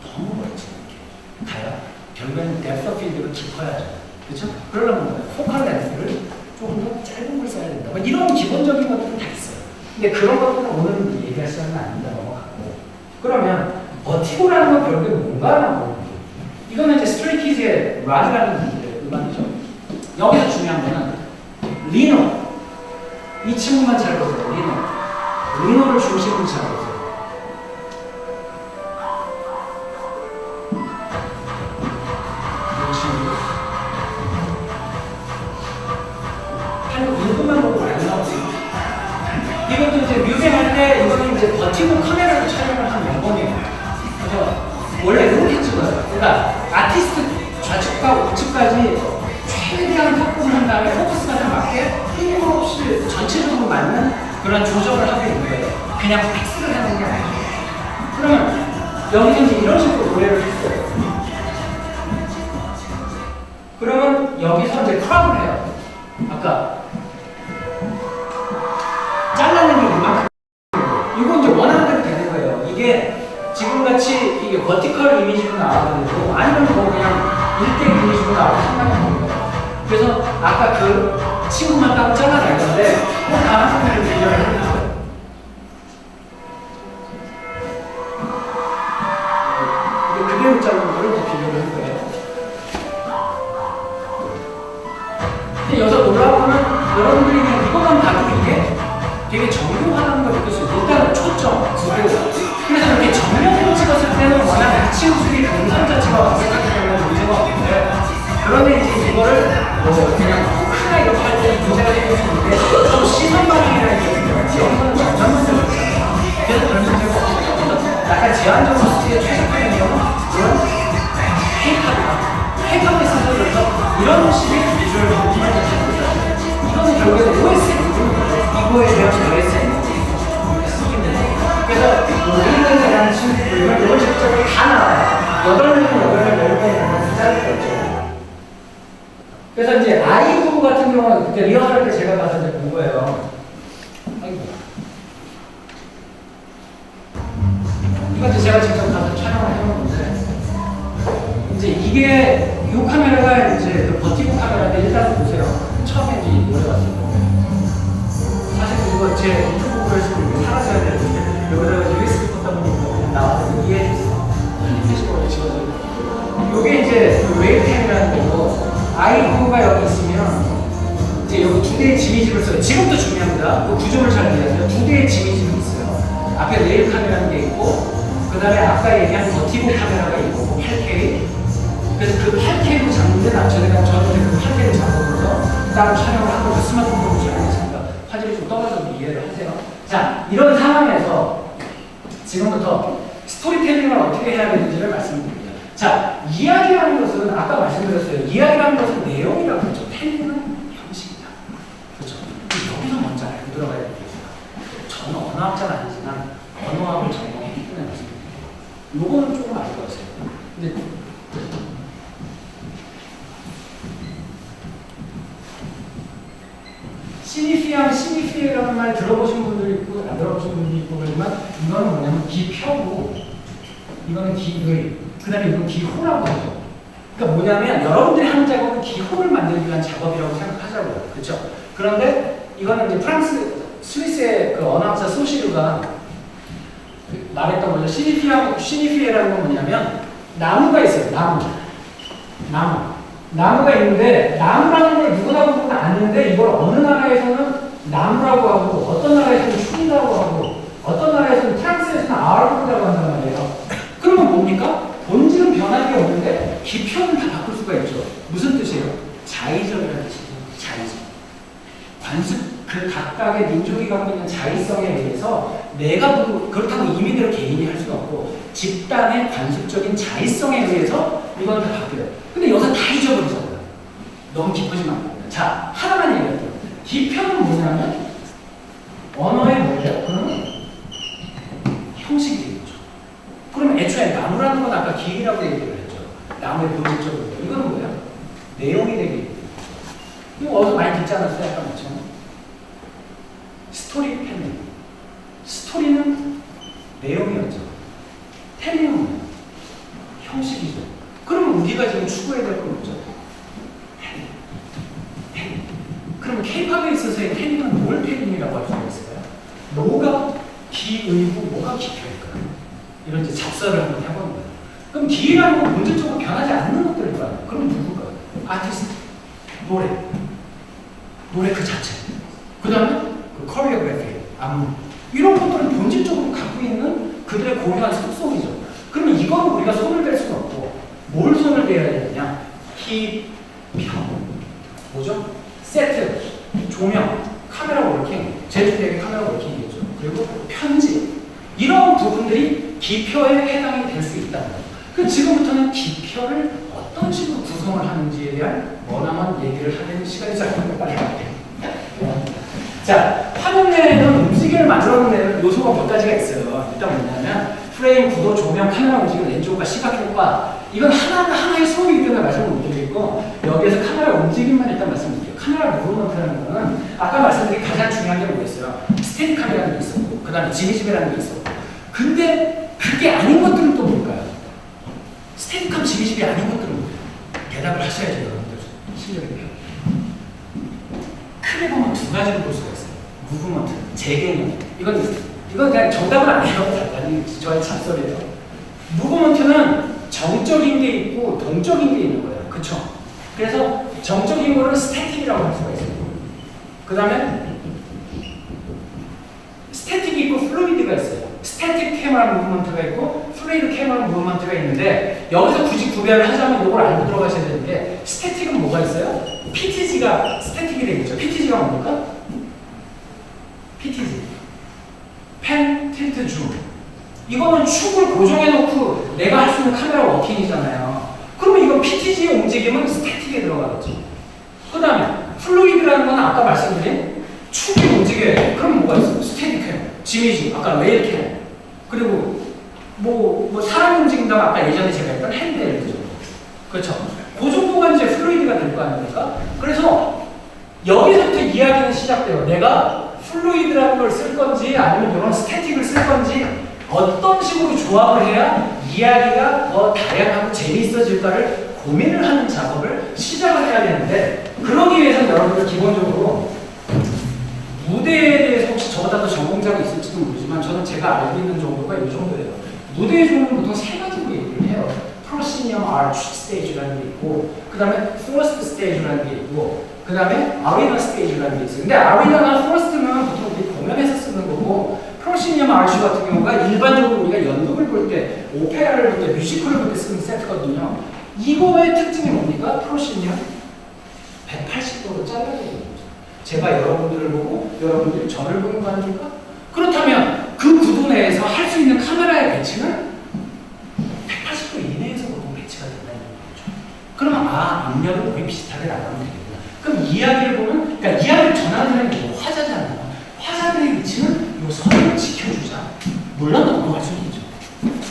너무 멀지 않게 가야 결국에는 뎁스 필드가 깊어야죠. 그렇죠? 그러려면 뭐예요? 포컬 렌스를 조금 더 짧은 걸 써야 된다. 뭐 이런 기본적인 것들은 다 있어요. 근데 그런 것들은 오늘 얘기할 시간은 아닌다 넘어가고. 그러면 버티고라는 건 결국에 뭔가라고. 이거는 이제 스트레이키즈의 라드라는 음악이죠. 여기서 중요한 거는 리노. 이 친구만 잘 보세요. 리노. 리노를 중심으로 잘 보세요. 이것만 보고 안 나오세요. 이것도 이제 뮤직할 때 이거는 이제 버티고 카메라로 촬영을 한 영광이에요. 그래서 원래 이렇게 찍어요. 그러니까 아티스트 좌측과 우측까지 최대한 확보를 한 다음에 포커스가 다 맞게 힘 없이 전체적으로 맞는 그런 조정을 하고 있는 거예요. 그냥 픽스를 하는 게 아니에요. 그러면 여기서 이제 이런 식으로 노래를 했어요. 그러면 여기서 이제 크랍을 해요. 아까 잘라내는 게 이만큼. 이건 이제 원하는 대로 되는 거예요. 이게 지금같이 이게 버티컬 이미지로 나와도 되고 아니면 뭐 그냥 1대1 이미지로 나와도 상관이 없는 거예요. 그래서 아까 그 친구만 따로 잘라낼 건데 뭐 다른 분들을 비교를 해보는 거예요. 이게 그대로 자르는 거를 이제 비교를 하는 거예요. 근데 여기서 놀라운 거는 여러분들이 그냥 이것만 봐도 이게 되게 정교하다는 걸 느낄 수 있어요. 일단은 초점, 구도. 그래서 이렇게 정면으로 찍었을 때는 워낙 이 친구들이 동선 자체가 완벽하기 때문에 문제가 없는데 그런데 이제 이거를 뭐 그냥 크나 이렇게 할 때 문제가 생길 수 있는데 좀 시선 반응이라는 게 있거든요. 여기서는 점점 문제가 그래서 그런 문제가 없어요. 약간 제한적으로 스티에 최적화된 경우는 그런 케이팝에 있어서 그래서 이런 식의 비주얼 부분을 이거는 결국에 OSM 이거에 대한 OSM 그래서 우리는 대한 친구들은 이런 실적이 다 나와요. 8명이 8명이 짜릴 거 있죠. 그래서 이제 아이브 같은 경우는 그때 리허설 때 제가 가서 이제 본 거예요. 아이고. 이거 이제 제가 직접 가서 촬영을 해본 건데 이제 이게 이 카메라가 이제 그 버티고 카메라인데 일단 보세요. 처음에 이제 노래 왔을 때 사실 이거 제 유튜브 그래서 사라져야 되는데 여기다가 USB 꽂다 보니까 나와서 이해해 주세요. 패시브로 집어서 이게 이제 그 웨이브캠이라는 거고 아이브가 여기 있으면 이제 여기 2대의 지미집을 써요. 지금도 중요합니다. 그 구조를 잘 이해하세요. 2대의 지미집이 있어요. 앞에 레일 카메라는 게 있고 그 다음에 아까 얘기한 버티고 카메라가 있고 8K 그래서 그 8K로 잡는데 저는 그 8K를 잡으면서 다른 촬영을 하고 그 스마트폰으로 촬영했습니다. 화질이 좀 떨어져도 이해를 하세요. 자, 이런 상황에서 지금부터 스토리텔링을 어떻게 해야 되는지를 말씀드립니다. 자, 이야기라는 것은 아까 말씀드렸어요. 이야기라는 것은 내용이라고 그랬죠. 텔링은 형식이다. 그렇죠? 여기서 먼저 알고 들어가야 되겠어요. 저는 언어학자는 아니지만 언어학을 전공했기 때문에 말씀드립니다. 요거는 조금 알고 가세요. 근데 시니피에라는 말 들어보신 분들 있고 안 들어보신 분들이 있고 그러지만 이거는 뭐냐면 기표고 이거는 기의 그 다음에 이건 기호라고 하죠. 그러니까 뭐냐면 여러분들이 하는 작업은 기호를 만들기 위한 작업이라고 생각하자고요. 그렇죠? 그런데 이거는 이제 스위스의 그 언어학자 소시르가 말했던 거죠. 시니피에라는 건 뭐냐면 나무가 있어요. 나무가 있는데 나무라는 걸 누구나 보면 아는데 이걸 어느 나라에서는 나무라고 하고 어떤 나라에서는 춤이라고 하고 어떤 나라에서는 프랑스에서는 아르고라고 한단 말이에요. 그러면 뭡니까? 본질은 변한 게 없는데 기표는 다 바꿀 수가 있죠. 무슨 뜻이에요? 자의적이라는 뜻이죠. 자의적. 그 각각의 민족이 갖고 있는 자의성에 의해서 내가 그렇다고 임의대로 개인이 할 수가 없고 집단의 관습적인 자의성에 의해서 이건 다 바뀌어요. 근데 여기서 다 잊어버리잖아요. 너무 깊어지면 안 됩니다. 자, 하나만 얘기할게요. 기표는 뭐냐면 언어의 뭐예요? 그러면 형식이 되겠죠. 그럼 애초에 나무라는 건 아까 기이라고 얘기를 했죠. 나무의 본질적으로. 이거는 뭐예요? 내용이 되게 이거 어디서 많이 듣지 않았어요? 약간 그렇죠? 스토리텔링. 스토리는 내용이었죠. 텔링은 형식이죠. 그러면 우리가 지금 추구해야 될 건 뭐죠? 그럼 K-팝에 있어서의 태닝은 뭘 태닝이라고 할 수가 있을까요? 뭐가 기의고 뭐가 기표일까요? 이런 이제 잡설을 한번 해보는 거예요. 그럼 기라는 건 본질적으로 변하지 않는 것들일 거 아니에요? 그럼 누굴까요? 아티스트, 노래 그 자체. 그 다음에 그 코리오그래피, 안무. 이런 것들은 본질적으로 갖고 있는 그들의 고유한 속성이죠. 그러면 이건 우리가 손을 댈 수는 없고 뭘 손을 대야 되느냐? 기표. 뭐죠? 세트, 조명, 카메라 워킹, 제주대의 카메라 워킹이겠죠. 그리고 편집. 이런 부분들이 기표에 해당이 될 수 있다는 거예요. 그럼 지금부터는 기표를 어떤 식으로 구성을 하는지에 대한 머나먼 얘기를 하는 시간이 잠깐 빨리 갈게요. 자, 화면 내에는 움직임을 만들어내는 요소가 몇 가지가 있어요. 일단 뭐냐면 프레임, 구도, 조명, 카메라 움직임, 렌즈 효과, 시각 효과. 이건 하나의 수업이기 때문에 말씀을 못 드리고 여기에서 카메라 움직임만 일단 말씀드릴게요. 카메라 무브먼트라는 거는 아까 말씀드린 가장 중요한 게 뭐였어요? 스테디캄이라는 게 있었고 그 다음에 지미집이라는 게 있었고 근데 그게 아닌 것들은 또 뭘까요? 스테디캄, 지미집이 아닌 것들은 뭐예요? 대답을 하셔야죠 여러분들. 실력이에요. 크게 보면 두 가지로 볼 수가 있어요. 무브먼트, 재개념. 이건 그냥 정답은 아니에요. 아니, 저의 잡설이에요. 무브먼트는 정적인 게 있고 동적인 게 있는 거예요. 그쵸? 그래서 정적인 거는 스태틱이라고 할 수가 있어요. 그 다음에 스태틱이 있고 플루이드가 있어요. 스태틱 캐머라 무브먼트가 있고 플루이드 캐머라 무브먼트가 있는데 여기서 굳이 구별을 하자면 이걸 알고 들어가셔야 되는데 스태틱은 뭐가 있어요? PTG가 스태틱이 되겠죠. PTG가 뭡니까? PTG. 펜, 틸트, 줌. 이거는 축을 고정해놓고 내가 할 수 있는 카메라 워킹이잖아요. 그러면 이건 PTG의 움직임은 스태틱에 들어가겠죠. 그 다음에 플루이드라는 건 아까 말씀드린 축이 움직여야 돼. 그럼 뭐가 있어요? 스테디캠, 지미지, 아까 레일캠. 그리고 뭐 사람 움직인다면 아까 예전에 제가 했던 핸드헬드죠. 그렇죠? 그 정도가 이제 플루이드가 될 거 아닙니까? 그래서 여기서부터 이야기는 시작돼요. 내가 플루이드라는 걸 쓸 건지 아니면 이런 스태틱을 쓸 건지 어떤 식으로 조합을 해야 이야기가 더 다양하고 재미있어질까를 고민을 하는 작업을 시작을 해야 되는데 그러기 위해서는 여러분들 기본적으로 무대에 대해서 혹시 저보다 더 전공자가 있을지도 모르지만 저는 제가 알고 있는 정도가 이 정도예요. 무대의 종류는 보통 세 가지로 얘기를 해요. 프로시니엄 아치 스테이지라는 게 있고 그 다음에 포스트 스테이지라는 게 있고 그 다음에 아리나 스테이지라는 게 있어요. 근데 아리나나 포스트는 보통 우리 공연에서 쓰는 거고 프로시니엄 아치 같은 경우가 일반적으로 우리가 연극을 볼 때 오페라를 볼 때 뮤지컬을 볼 때 쓰는 세트거든요. 이거의 특징이 뭡니까? 프로시니엄 180도로 잘라야 되는 거죠. 제가 여러분들을 보고 여러분들이 저를 보는 거 아닙니까? 그렇다면 그 구도 내에서 할 수 있는 카메라의 배치는 180도 이내에서 보통 배치가 된다는 거죠. 그러면 압력은 거의 비슷하게 나가면 되겠구나. 그럼 이야기를 보면, 그러니까 이야기를 전하는 게 화자잖아요. 화자들의 위치는 이 선을 지켜주자. 물론 넘어갈 수는 있죠.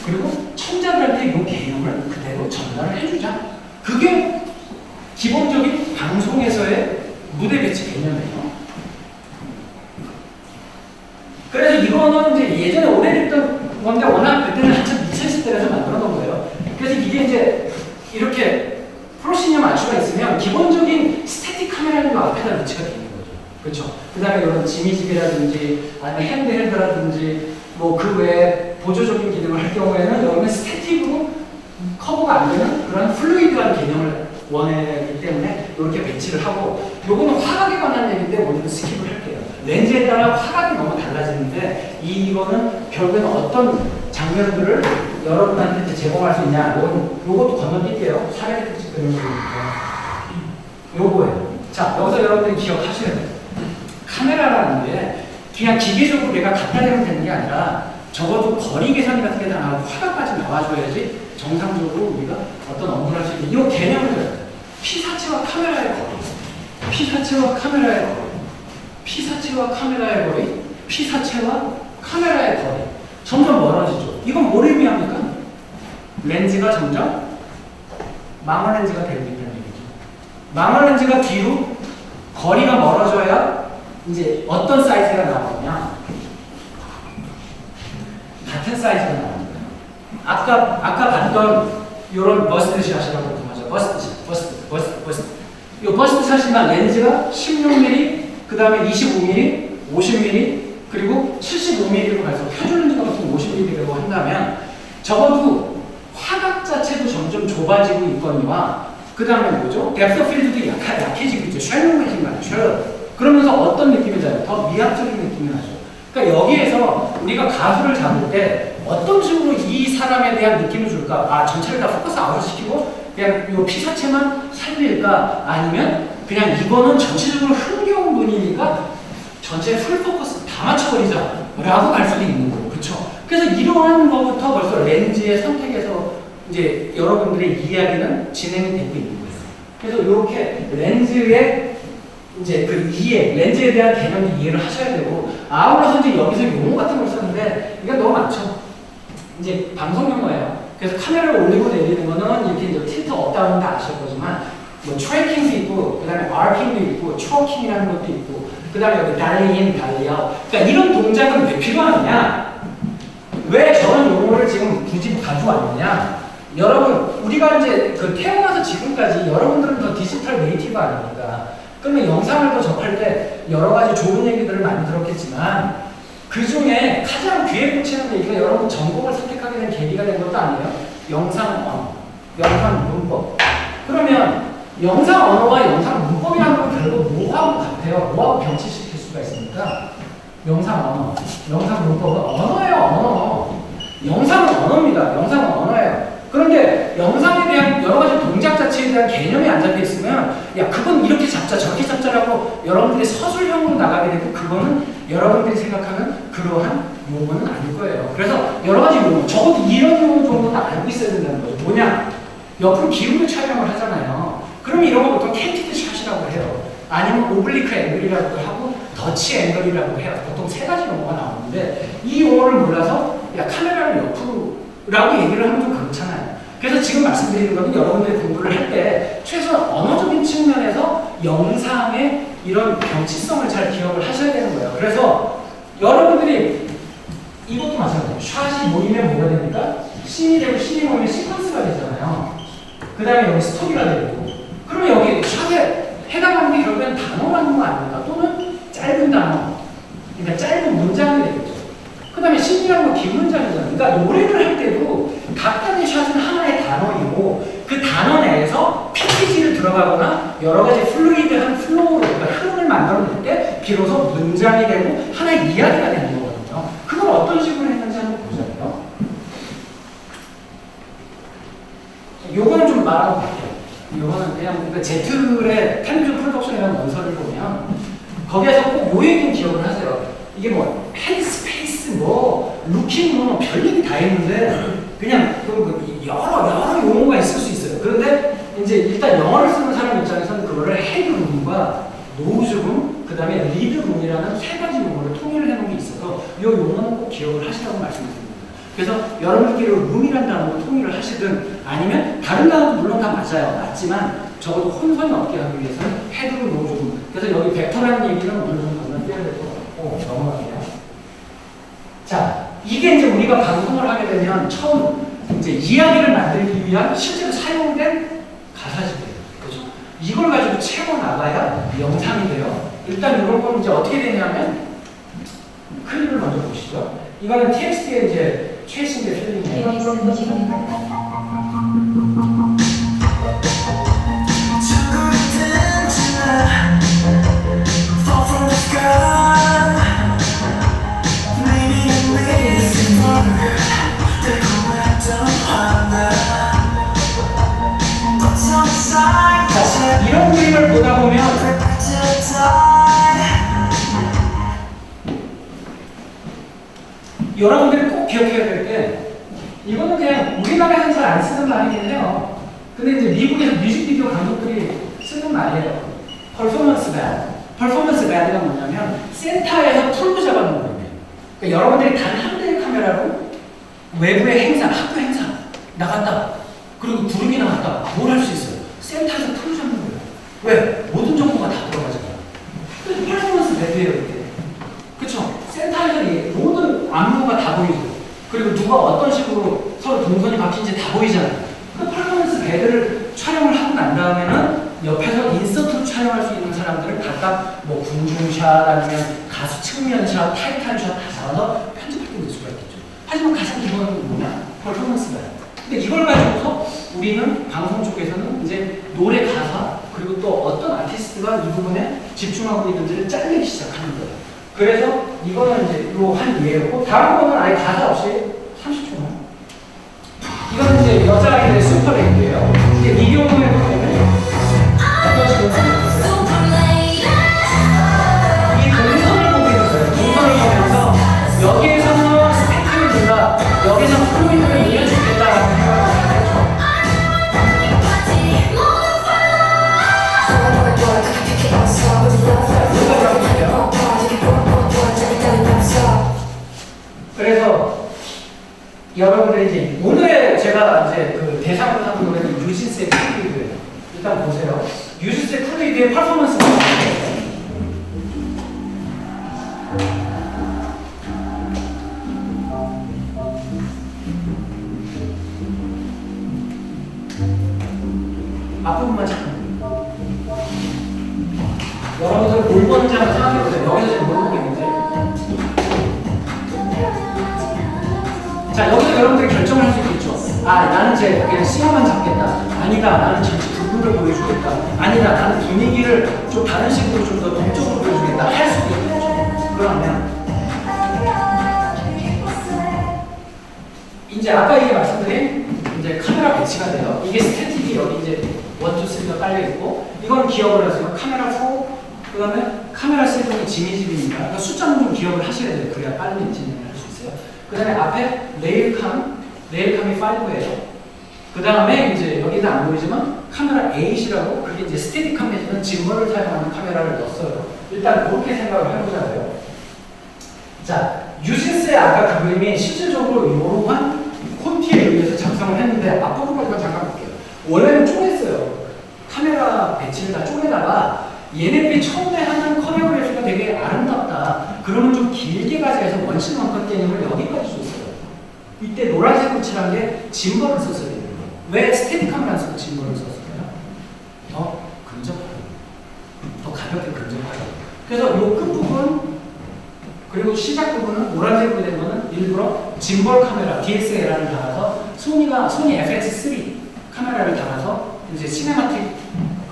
그리고 청자들한테 이 개념을 그대로 전달을 해주자. 그게 기본적인 방송에서의 무대 배치 개념이에요. 그래서 이거는 이제 예전에 오래됐던 건데 워낙 그때는 한참 2010대에서 만들어 놓은 거예요. 그래서 이게 이제 이렇게 프로시니엄 아치가 있으면 기본적인 스태틱 카메라는 앞에다 위치가 되는 거죠. 그렇죠? 그 다음에 이런 지미집이라든지 아니면 핸드헬드라든지 뭐 그 외에 보조적인 기능을 할 경우에는 여기는 스태틱으로 커버가 안 되는 그런 플루이드한 개념을 원하기 때문에 이렇게 배치를 하고 요거는 화각에 관한 얘기인데 오늘은 스킵을 할게요. 렌즈에 따라 화각이 너무 달라지는데 이거는 결국에는 어떤 장면들을 여러분한테 제공할 수 있냐 요것도 건너뛸게요. 사례 특집 되는 거니까 요거예요. 자 여기서 여러분들이 기억하셔야 돼요. 카메라라는 게 그냥 기계적으로 내가 갖다 대면 되는 게 아니라 적어도 거리 계산 같은 게 다 나오고 화각까지 나와줘야지 정상적으로 우리가 어떤 업무를 할 수 있는 이 개념을 줘야 돼요. 피사체와 카메라의 거리, 피사체와 카메라의 거리, 피사체와 카메라의 거리, 피사체와 카메라의 거리 점점 멀어지죠. 이건 뭘 의미합니까? 렌즈가 점점 망원 렌즈가 되고 있다는 얘기죠. 망원 렌즈가 뒤로 거리가 멀어져야 이제 어떤 사이즈가 나오느냐? 같은 사이즈가 나옵니다. 아까 봤던 요런 버스트 샷이라고 보통하죠. 버스트. 요 버스트 샷이나 렌즈가 16mm, 그 다음에 25mm, 50mm, 그리고 75mm로 가서 표준 렌즈 같은 50mm로 한다면 적어도 화각 자체도 점점 좁아지고 있거니와 그 다음에 뭐죠? 뎁스 필드도 약해지고 있죠. 쉘로해진 거 아니에요. 쉘로. 그러면서 어떤 느낌이 나요? 더 미학적인 느낌이 나죠. 그러니까 여기에서 우리가 가수를 잡을 때 어떤 식으로 이 사람에 대한 느낌을 줄까? 아, 전체를 다 포커스 아웃시키고 그냥 이 피사체만 살릴까? 아니면 그냥 이거는 전체적으로 흥겨운 분이니까 전체 풀 포커스 다 맞춰버리자 라고 갈 수도 있는 거고, 그쵸? 그래서 이러한 것부터 벌써 렌즈의 선택에서 이제 여러분들의 이야기는 진행이 되고 있는 거예요. 그래서 이렇게 렌즈의 이제 그 이해, 렌즈에 대한 개념의 이해를 하셔야 되고, 아울러서 이제 여기서 용어 같은 걸 썼는데 이게 너무 많죠. 이제 방송 용어예요. 그래서 카메라를 올리고 내리는 거는 이렇게 이제 틸트 업다운 다 아실 거지만 뭐 트래킹도 있고, 그 다음에 아킹도 있고, 초킹이라는 것도 있고, 그 다음에 여기 달리인, 달리아웃. 그러니까 이런 동작은 왜 필요하느냐? 왜 저런 용어를 지금 굳이 가져왔느냐? 여러분, 우리가 이제 그 태어나서 지금까지 여러분들은 더 디지털 네이티브 아닙니까? 그러면 영상을 더 접할 때 여러 가지 좋은 얘기들을 많이 들었겠지만 그 중에 가장 귀에 꽂히는 얘기가 여러분 전공을 선택하게 된 계기가 된 것도 아니에요? 영상 언어, 영상 문법. 그러면 영상 언어와 영상 문법이라는 건 결국 뭐하고 같아요? 뭐하고 병치시킬 수가 있습니까? 영상 언어, 영상 문법은 언어예요, 언어. 영상은 언어입니다. 영상은 언어예요. 그런데 영상에 대한 여러 가지 동작 자체에 대한 개념이 안 잡혀 있으면 야, 그건 이렇게 잡자, 저렇게 잡자라고 여러분들이 서술형으로 나가게 되고 그거는 여러분들이 생각하는 그러한 용어는 아닐 거예요. 그래서 여러 가지 용어, 적어도 이런 용어 정도는 알고 있어야 된다는 거죠. 뭐냐? 옆으로 기울여 촬영을 하잖아요. 그러면 이런 거 보통 캔티드 샷이라고 해요. 아니면 오블리크 앵글이라고 하고 더치 앵글이라고 해요. 보통 세 가지 용어가 나오는데 이 용어를 몰라서 야, 카메라를 옆으로 라고 얘기를 하면 좀 그렇잖아요. 그래서 지금 말씀드리는 거는 여러분들이 공부를 할 때 최소한 언어적인 측면에서 영상의 이런 병치성을 잘 기억을 하셔야 되는 거예요. 그래서 여러분들이 이것도 마찬가지예요. 샷이 모이면 뭐가 됩니까? 씬이 되고 씬이 모이면 시퀀스가 되잖아요. 그 다음에 여기 스토리가 되고, 그러면 여기 샷에 해당하는 게 결국엔 단어라는 거 아닙니까? 또는 짧은 단어, 그러니까 짧은 문장이 되겠죠. 그 다음에 씬이라는 건 긴 문장이잖아요. 그러니까 노래를 할 때도 각각의 샷은 하나의 단어이고 그 단어 내에서 패키지를 들어가거나 여러 가지 플루이드한 플로우로, 그러니까 흐름을 만들어낼 때 비로소 문장이 되고 하나의 이야기가 되는 거거든요. 그걸 어떤 식으로 했는지 한번 보자고요. 요거는 좀 말하고 갈게요. 요거는 그냥 그러니까 제틀의 텔레비전 프로덕션이라는 원서를 보면 거기에서 꼭 요 얘기는 기억을 하세요. 이게 뭐 헤드스페이스, 뭐 루킹, 뭐 별 얘기 다 했는데 그냥 여러 용어가 있을 수 있어요. 그런데 이제 일단 영어를 쓰는 사람 입장에서는 그거를 헤드룸과 노즈룸, 그 다음에 리드룸이라는 세 가지 용어를 통일을 해놓은 게 있어서 이 용어는 꼭 기억을 하시라고 말씀드립니다. 그래서 여러분들끼리 룸이라는 단어로 통일을 하시든 아니면 다른 단어도 물론 다 맞아요. 맞지만 적어도 혼선이 없게 하기 위해서는 헤드룸, 노즈룸. 그래서 여기 벡터라는 얘기는 어느 정도 건너뛰어야 될 것 같고 넘어갈게요. 자, 이게 이제 우리가 방송을 하게 되면 처음 이제 이야기를 만들기 위한 실제로 사용된 가사집이에요. 그죠? 이걸 가지고 채워 나가야 영상이 돼요. 일단 이런 건 이제 어떻게 되냐면 클립을 먼저 보시죠. 이거는 TXT의 이제 최신의 필름이에요. 자, 이런 그림을 보다 보면 여러분들이 꼭 기억해야 될 게 이거는 그냥 우리나라에서는 잘 안 쓰는 말이긴 해요. 근데 이제 미국에서 뮤직비디오 감독들이 쓰는 말이에요. 퍼포먼스 배드. 퍼포먼스 배드가 뭐냐면 센터에서 풀로 잡아놓는 거예요. 그러니까 여러분들이 단 한 대의 카메라로 외부의 행사, 학교 행사 나갔다, 그리고 구름이 나갔다, 뭘 할 수 있어요? 센터에서 풀로 잡는 거예요. 왜? 모든 정보가 다 들어가잖아요. 그래서 퍼포먼스 배드예요, 이게. 그쵸? 센터에서 안무가 다 보이고, 그리고 누가 어떤 식으로 서로 동선이 바뀐지 다 보이잖아요. 그 각각 뭐 군중샷 아니면 가수 측면샷, 타이탄 샷 다 잡아서 편집할 때 낼 수가 있겠죠. 하지만 가장 기본은 뭐냐? 퍼포먼스다. 근데 이걸 가지고서 우리는 방송 쪽에서는 이제 노래 가사 그리고 또 어떤 아티스트가 이 부분에 집중하고 있는지를 짜내기 시작하는 거예요. 그래서 이거는 이제 한 예고, 다른 거는 아예 가사 없이 30초만. 이거는 이제 여자아이들의 슈퍼레이드예요. 이제 이 경우에 보면 어떤 식으로 이 동선을 보게 됐어요. 동선을 보면서 여기에서는 스펙트럼이다, 여기서 플로이드를 이어주겠다라는 생각을 했죠. 그래서 여러분들이 이제 오늘 제가 이제 그 대상으로 삼은 노래는 뉴진스의 플루이드예요. 일단 보세요. 뉴진스의 플루이드의 퍼포먼스가 앞부분만 잠깐. 여러분들 뭘 보는지 한번 생각해보세요. 여기서 지금 뭘 보고 있는지. 자, 여기서 여러분들이 결정을 할 수 있겠죠. 아, 나는 이제 그냥 싱어만 잡겠다. 아니다, 나는 전체 부분을 보여주겠다. 아니다, 나는 분위기를 좀 다른 식으로 좀 더 동적으로 보여주겠다. 할 수도 있겠죠. 그러면 이제 아까 얘기 말씀드린 이제 카메라 배치가 돼요. 이게 스태틱이 여기 이제 1, 2, 3가 깔려있고, 이건 기억을 하세요. 카메라 4, 그 다음에 카메라 7이 지미집이니까 그러니까 숫자는 좀 기억을 하셔야 돼요. 그래야 빨리 진행을 할 수 있어요. 그 다음에 앞에 레일캄이 5예요. 그 다음에 이제 여기는 안 보이지만 카메라 8이라고, 그게 이제 스테디 카메라는 짐벌을 사용하는 카메라를 넣었어요. 일단 그렇게 생각을 해보자고요. 자, 뉴진스의 아까 그 그림이 실질적으로 이러한 콘티에 의해서 작성을 했는데 앞부분까지만 잠깐 볼게요. 원래는 쪼갰어요. 카메라 배치를 다 쪼개다가 얘네들이 처음에 하는 커리어그래피가 되게 아름답다. 그러면 좀 길게 가자 해서 원심 원컷 개념을 여기까지 줬어요. 이때 노란색으로 칠한 게 짐벌을 썼어요. 왜 스테디캄을 안 쓰고 짐벌을 썼을까요? 더 근접하게, 더 가볍게 근접하게. 그래서 이 끝부분 그리고 시작 부분은 노란색으로 된 거는 일부러 짐벌 카메라 DSLR을 달아서 소니 FX3 카메라를 달아서 이제 시네마틱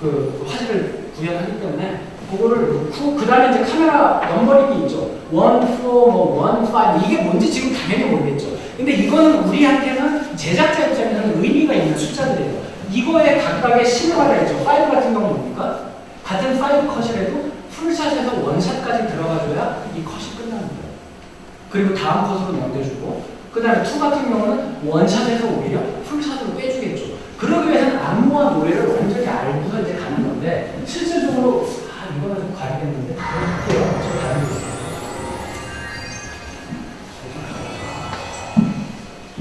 그 화질을 구현하기 때문에 그거를 넣고, 그 다음에 이제 카메라 넘버링이 있죠. 1, 4, 뭐 1, 5 이게 뭔지 지금 당연히 모르겠죠. 근데 이거는 우리한테는 제작자 입장에서는 의미가 있는 숫자들이에요. 이거에 각각의 신호가 되죠. 5 같은 경우는 뭡니까? 같은 5 컷이라도 풀샷에서 원샷까지 들어가줘야 이 컷이 끝나는 거예요. 그리고 다음 컷으로 넘겨주고, 그 다음에 2 같은 경우는 원샷에서 오히려 풀샷으로 빼주겠죠. 그러기 위해서는 안무와 노래를 완전히 알고서 이제 가는 건데, 실질적으로 이거는 좀 가야겠는데 볼게요. 저 다른 거 있어요.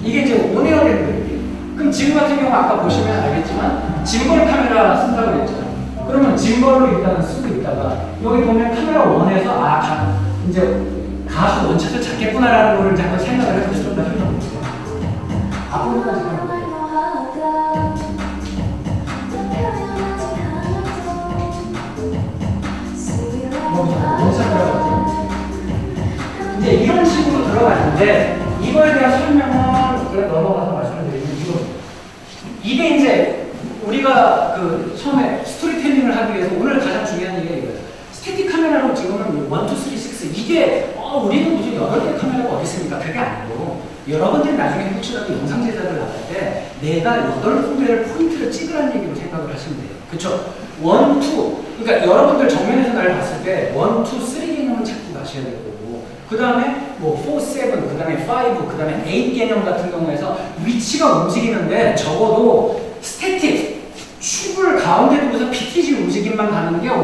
이게 이제 온에어 된 거예요. 그럼 지금 같은 경우 아까 보시면 알겠지만 짐벌 카메라 쓴다고 그랬잖아요. 그러면 짐벌로 일단은 쓰고 있다가 여기 보면 카메라 1에서 이제 가수 원샷을 잡겠구나라는 거를 잠깐 생각을 해서 좀 더 해볼게요. 앞부분까지 가는 거예요. 이제 이런 식으로 들어가는데, 이거에 대한 설명은 그래 넘어가서 말씀을 드리면 이게 이제 우리가 그 처음에 스토리텔링을 하기 위해서 오늘 가장 중요한 얘기가 이거예요. 스태틱 카메라로 지금은 1, 2, 3, 6 이게 우리는 무슨 8개 카메라가 어디 있습니까? 그게 아니고, 여러분들이 나중에 혹시라도 영상 제작을 나갈 때 내가 8군데를 포인트를 찍으라는 얘기로 생각을 하시면 돼요. 그쵸? 1, 2 그러니까 여러분들 정면에서 날 봤을 때 1, 2, 3 개념을 찾고 가셔야 될 거고, 그 다음에 뭐 4, 7, 그 다음에 5, 그 다음에 8 개념 같은 경우에서 위치가 움직이는데 적어도 스태틱 축을 가운데 두고서 PTG 움직임만 가는 게 1, 2,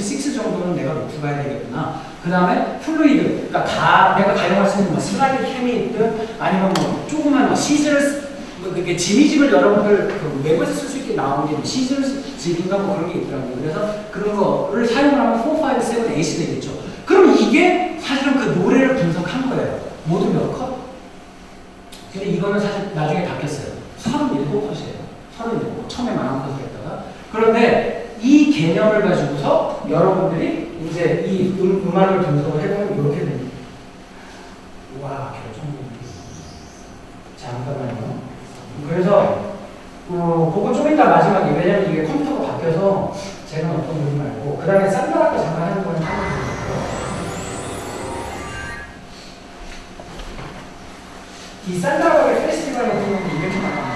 3, 6 정도는 내가 놓고 가야 되겠구나. 그 다음에 플루이드, 그러니까 내가 가용할 수 있는 뭐 슬라이드 캠이 있든 아니면 뭐 조그만 뭐 시즐, 그게 지미집을 여러분들 그 웹에서 쓸 수 있게 나온 게 시즐 집인가 뭐 그런 게 있더라고요. 그래서 그런 거를 사용하면 4, 5, 7, 8이 되겠죠. 그럼 이게 사실은 그 노래를 분석한 거예요. 모두 몇 컷? 근데 이거는 사실 나중에 바뀌었어요. 37컷이에요. 37. 처음에 10,000컷을 했다가. 그런데 이 개념을 가지고서 여러분들이 이제 이 음악을 분석을 해보면 이렇게 됩니다. 와, 결정적이. 잠깐만요. 그래서 그거 좀 이따 마지막에, 왜냐면 이게 컴퓨터가 바뀌어서 제가 어떤 분이 말고 그 다음에 쌈바라가 잠깐 하는 거는 하면 되겠고요. 이 쌈바라의 페스티벌 같은 경우는 이렇게 나갑니다.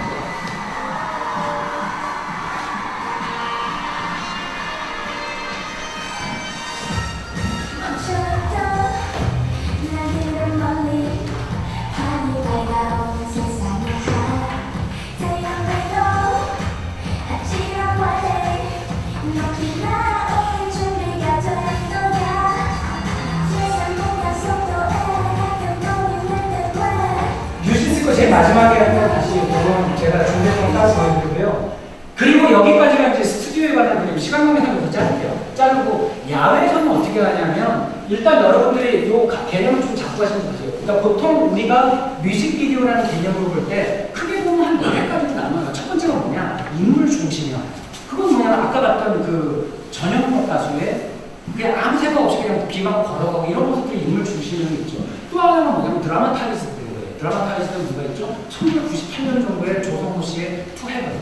제일 마지막에 한번 다시 그건 제가 준비해서 따로 보여드리고요. 그리고 여기까지가 이제 스튜디오에 관한 그리고 시간 관계상으로 자를게요. 자르고 야외에서는 어떻게 하냐면 일단 여러분들이 요 개념을 좀 잡고 하시면 되세요. 그러니까 보통 우리가 뮤직비디오라는 개념으로 볼 때 크게 보면 한 4개까지도 나눠요. 첫 번째가 뭐냐? 인물 중심이야. 그건 뭐냐면 아까 봤던 그 전현무 가수의 그냥 아무 생각 없이 그냥 비만 걸어가고 이런 모습들이 인물 중심으로 있죠. 또 하나는 뭐냐면 드라마타이즈. 드라마타이즈는 누가 있죠? 1998년 정도에 조성모 씨의 투 헤븐.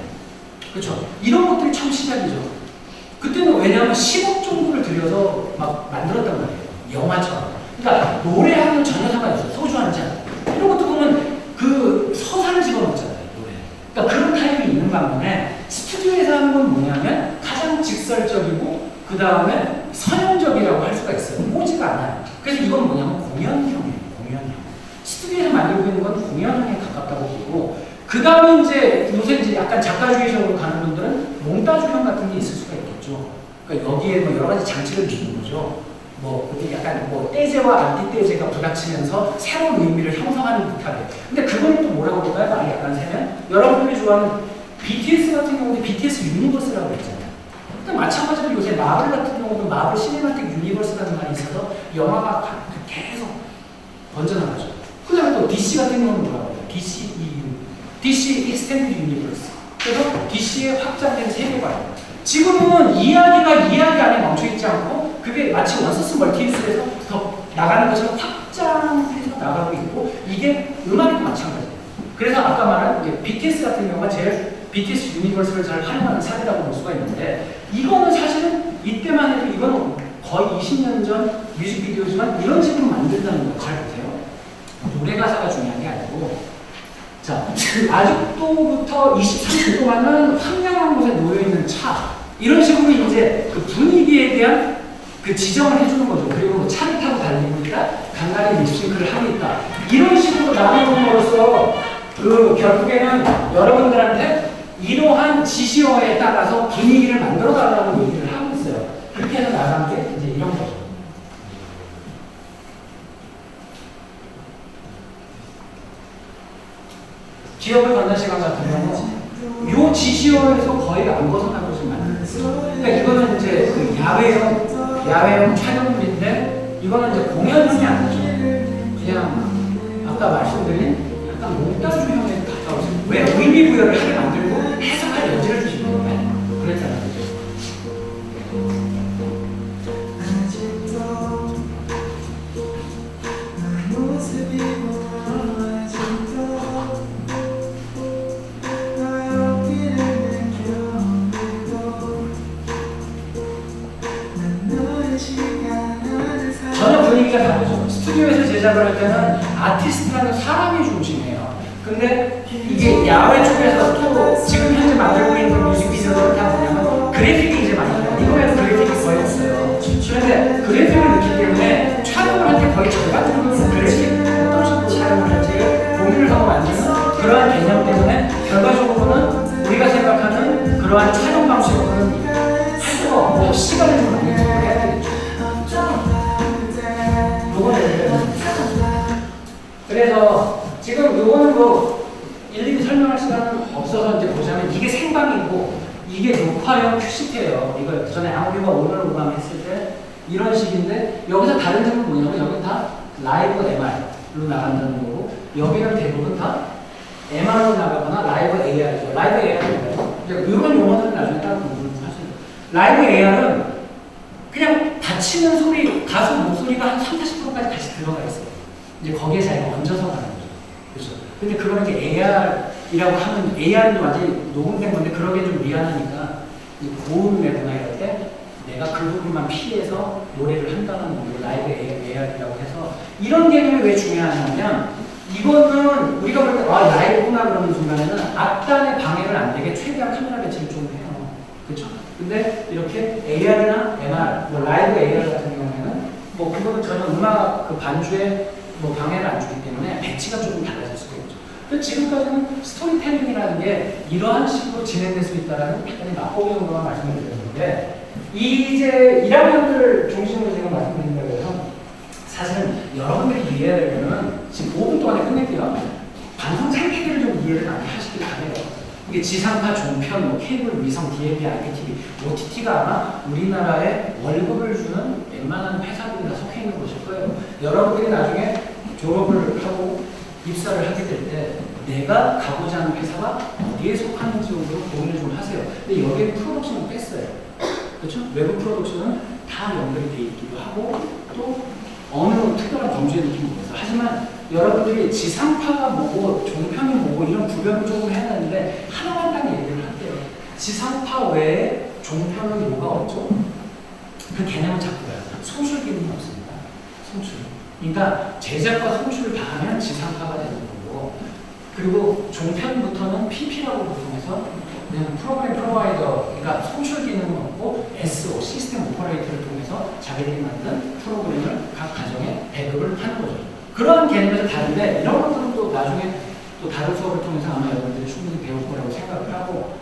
그렇죠? 이런 것들이 처음 시작이죠. 그때는 왜냐하면 10억 정도를 들여서 막 만들었단 말이에요. 영화처럼. 그러니까 노래하면 전혀 상관없어요. 소주 한 잔. 이런 것도 보면 그 서사를 집어넣잖아요. 노래. 그러니까 그런 타입이 있는 반면에 스튜디오에서 하는 건 뭐냐면 가장 직설적이고 그 다음에 선형적이라고 할 수가 있어요. 오지가 않아요. 그래서 이건 뭐냐면 공연형이에요. 공연형. 스튜디오에서 만들고 있는 건 공연에 가깝다고 보고, 그 다음에 이제 요새 이제 약간 작가주의적으로 가는 분들은 몽타주형 같은 게 있을 수가 있겠죠. 그러니까 여기에 뭐 여러 가지 장치를 주는 거죠. 뭐 그때 약간 뭐 떼제와 안티떼제가 부닥치면서 새로운 의미를 형성하는 듯하게. 근데 그건 또 뭐라고 볼까요? 많이 약간 세면 여러분들이 좋아하는 BTS 같은 경우도 BTS 유니버스라고 있잖아요. 근데 마찬가지로 요새 마블 같은 경우도 마블 시네마틱 유니버스라는 말이 있어서 영화가 계속 번져나가죠. 그 다음에 또 DC 같은 경우는 뭐라고 해요? DC 익스텐드 유니버스. 그래서 DC의 확장된 세계관. 지금은 이야기가 이야기 안에 멈춰있지 않고 그게 마치 원서스 멀티버스에서 더 나가는 것처럼 확장해서 나가고 있고 이게 음악에도 마찬가지예요. 그래서 아까 말한 BTS 같은 경우가 제일 BTS 유니버스를 잘 활용하는 사례라고 볼 수가 있는데 이거는 사실은 이때만 해도 이거는 거의 20년 전 뮤직비디오지만 이런 식으로 만든다는 거 잘 보세요. 노래 가사가 중요한 게 아니고 자 아직도부터 23년 동안은 황량한 곳에 놓여있는 차 이런 식으로 이제 그 분위기에 대한 그 지정을 해주는 거죠. 그리고 뭐 차를 타고 달리고 있다 간간히 립싱크를 하고 있다 이런 식으로 나눠봄으로써 그 결국에는 여러분들한테 이러한 지시어에 따라서 분위기를 만들어 달라고 얘기를 하고 있어요. 그렇게 해서 나간 게 이제 이런 거죠. 기업을 걷는 시간 같은 경우 요 지시어에서 거의 안 벗어나고 지금 만들었어요. 그러니까 이거는 이제 그 야외형 촬영물인데 이거는 이제 공연형이 아니죠. 그냥 아까 말씀드린 약간 몽타주형에 가까워서 왜 의미 부여를 하게 만들고 해석할 여지를 주시는 거예요. 그랬잖아요. 전혀 분위기가 다르죠. 스튜디오에서 제작을 할 때는 아티스트라는 사람이 중심이에요. 근데 이게 야외 쪽에서 또 지금 현재 만들고 있는 뮤직비디오들은 다 뭐냐면 그래픽이 이제 많이 나요. 이거에는 그래픽이 거의 없어요. 그런데 그래픽을 넣기 때문에 촬영을 할 때 거의 절반 정도는 그래픽 어떤 식으로 촬영을 할지 고민을 하고 만드는 그러한 개념 때문에 결과적으로는 우리가 생각하는 그러한 촬영 방식으로는 할 수가 없고 시간을 좀 많이 소비해야 되겠죠. 그래서 지금 요거는 뭐 일일이 설명할 시간은 없어서 이제 보자면 이게 생방이고 이게 녹화형 큐시트예요. 이거 그 전에 아무리가 오늘 오감했을 때 이런 식인데 여기서 다른 점은 뭐냐면 여기 다 라이브 MR로 나간다는 거고 여기는 대부분 다 MR로 나가거나 라이브 AR이죠. 라이브 AR은 뭐예요? 이런 용어들은 나중에 따로 공부를 하시는 거예요. 라이브 AR은 그냥 닫히는 소리, 가수 목소리가 한 30~40%까지 다시 들어가 있어요. 이제 거기에 자기가 얹어서 가는 거죠. 그렇죠? 근데 그거는 이제 AR이라고 하면, AR은 완전히 녹음된 건데, 그러기엔 좀 미안하니까, 고음 내거나 이럴 때, 내가 그 부분만 피해서 노래를 한다는 뭐 라이브 AR이라고 해서, 이런 개념이 왜 중요하냐면, 이거는 우리가 볼 때, 라이브구나 그러는 순간에는 악단에 방해를 안 되게 최대한 카메라 배치를 좀 해요. 그렇죠? 근데 이렇게 AR이나 MR, 뭐 라이브 AR 같은 경우에는 뭐 그거는 전혀 음악 그 반주에 뭐 방해를 안 주기 때문에 배치가 조금 달라질 수가 있죠. 근데 지금까지는 스토리텔링이라는 게 이러한 식으로 진행될 수 있다는 약간 맛보기 정도만 말씀을 드렸는데, 이제 1학년들 중심으로 제가 말씀드린다고 해서 사실은 여러분들이 이해하려면 지금 5분 동안에 끝낼게요. 방송 생태계를 좀 이해를 많이 하시길 바래요. 이게 지상파, 종편, 뭐 케이블, 위성, DAB, IPTV, OTT가 아마 우리나라에 월급을 주는 웬만한 회사들이 다 속해 있는 곳일 거예요. 여러분들이 나중에 졸업을 하고 입사를 하게 될 때 내가 가고자 하는 회사가 어디에 속하는지 정도로 고민을 좀 하세요. 근데 여기에 프로덕션을 뺐어요. 그렇죠? 외부 프로덕션은 다 연결이 돼 있기도 하고 또 어느 특별한 범죄의 느낌이 있어요. 하지만 여러분들이 지상파가 뭐고 종편이 뭐고 이런 구별을 조금 해야 되는데 하나만 딱 얘기를 할게요. 지상파 외에 종편은 뭐가 없죠? 그 개념은 자꾸요. 송출 기능이 없습니다. 송출. 그러니까 제작과 송출을 다 하면 지상파가 되는 거고, 그리고 종편부터는 PP라고 보통해서 그냥 프로그램 프로바이더, 그러니까 송출 기능은 없고 SO, 시스템 오퍼레이터를 통해서 자기들이 만든 프로그램을 각 가정에 배급을 하는 거죠. 그런 개념에서 다른데 이런 것들은 또 나중에 또 다른 수업을 통해서 아마 여러분들이 충분히 배울 거라고 생각을 하고,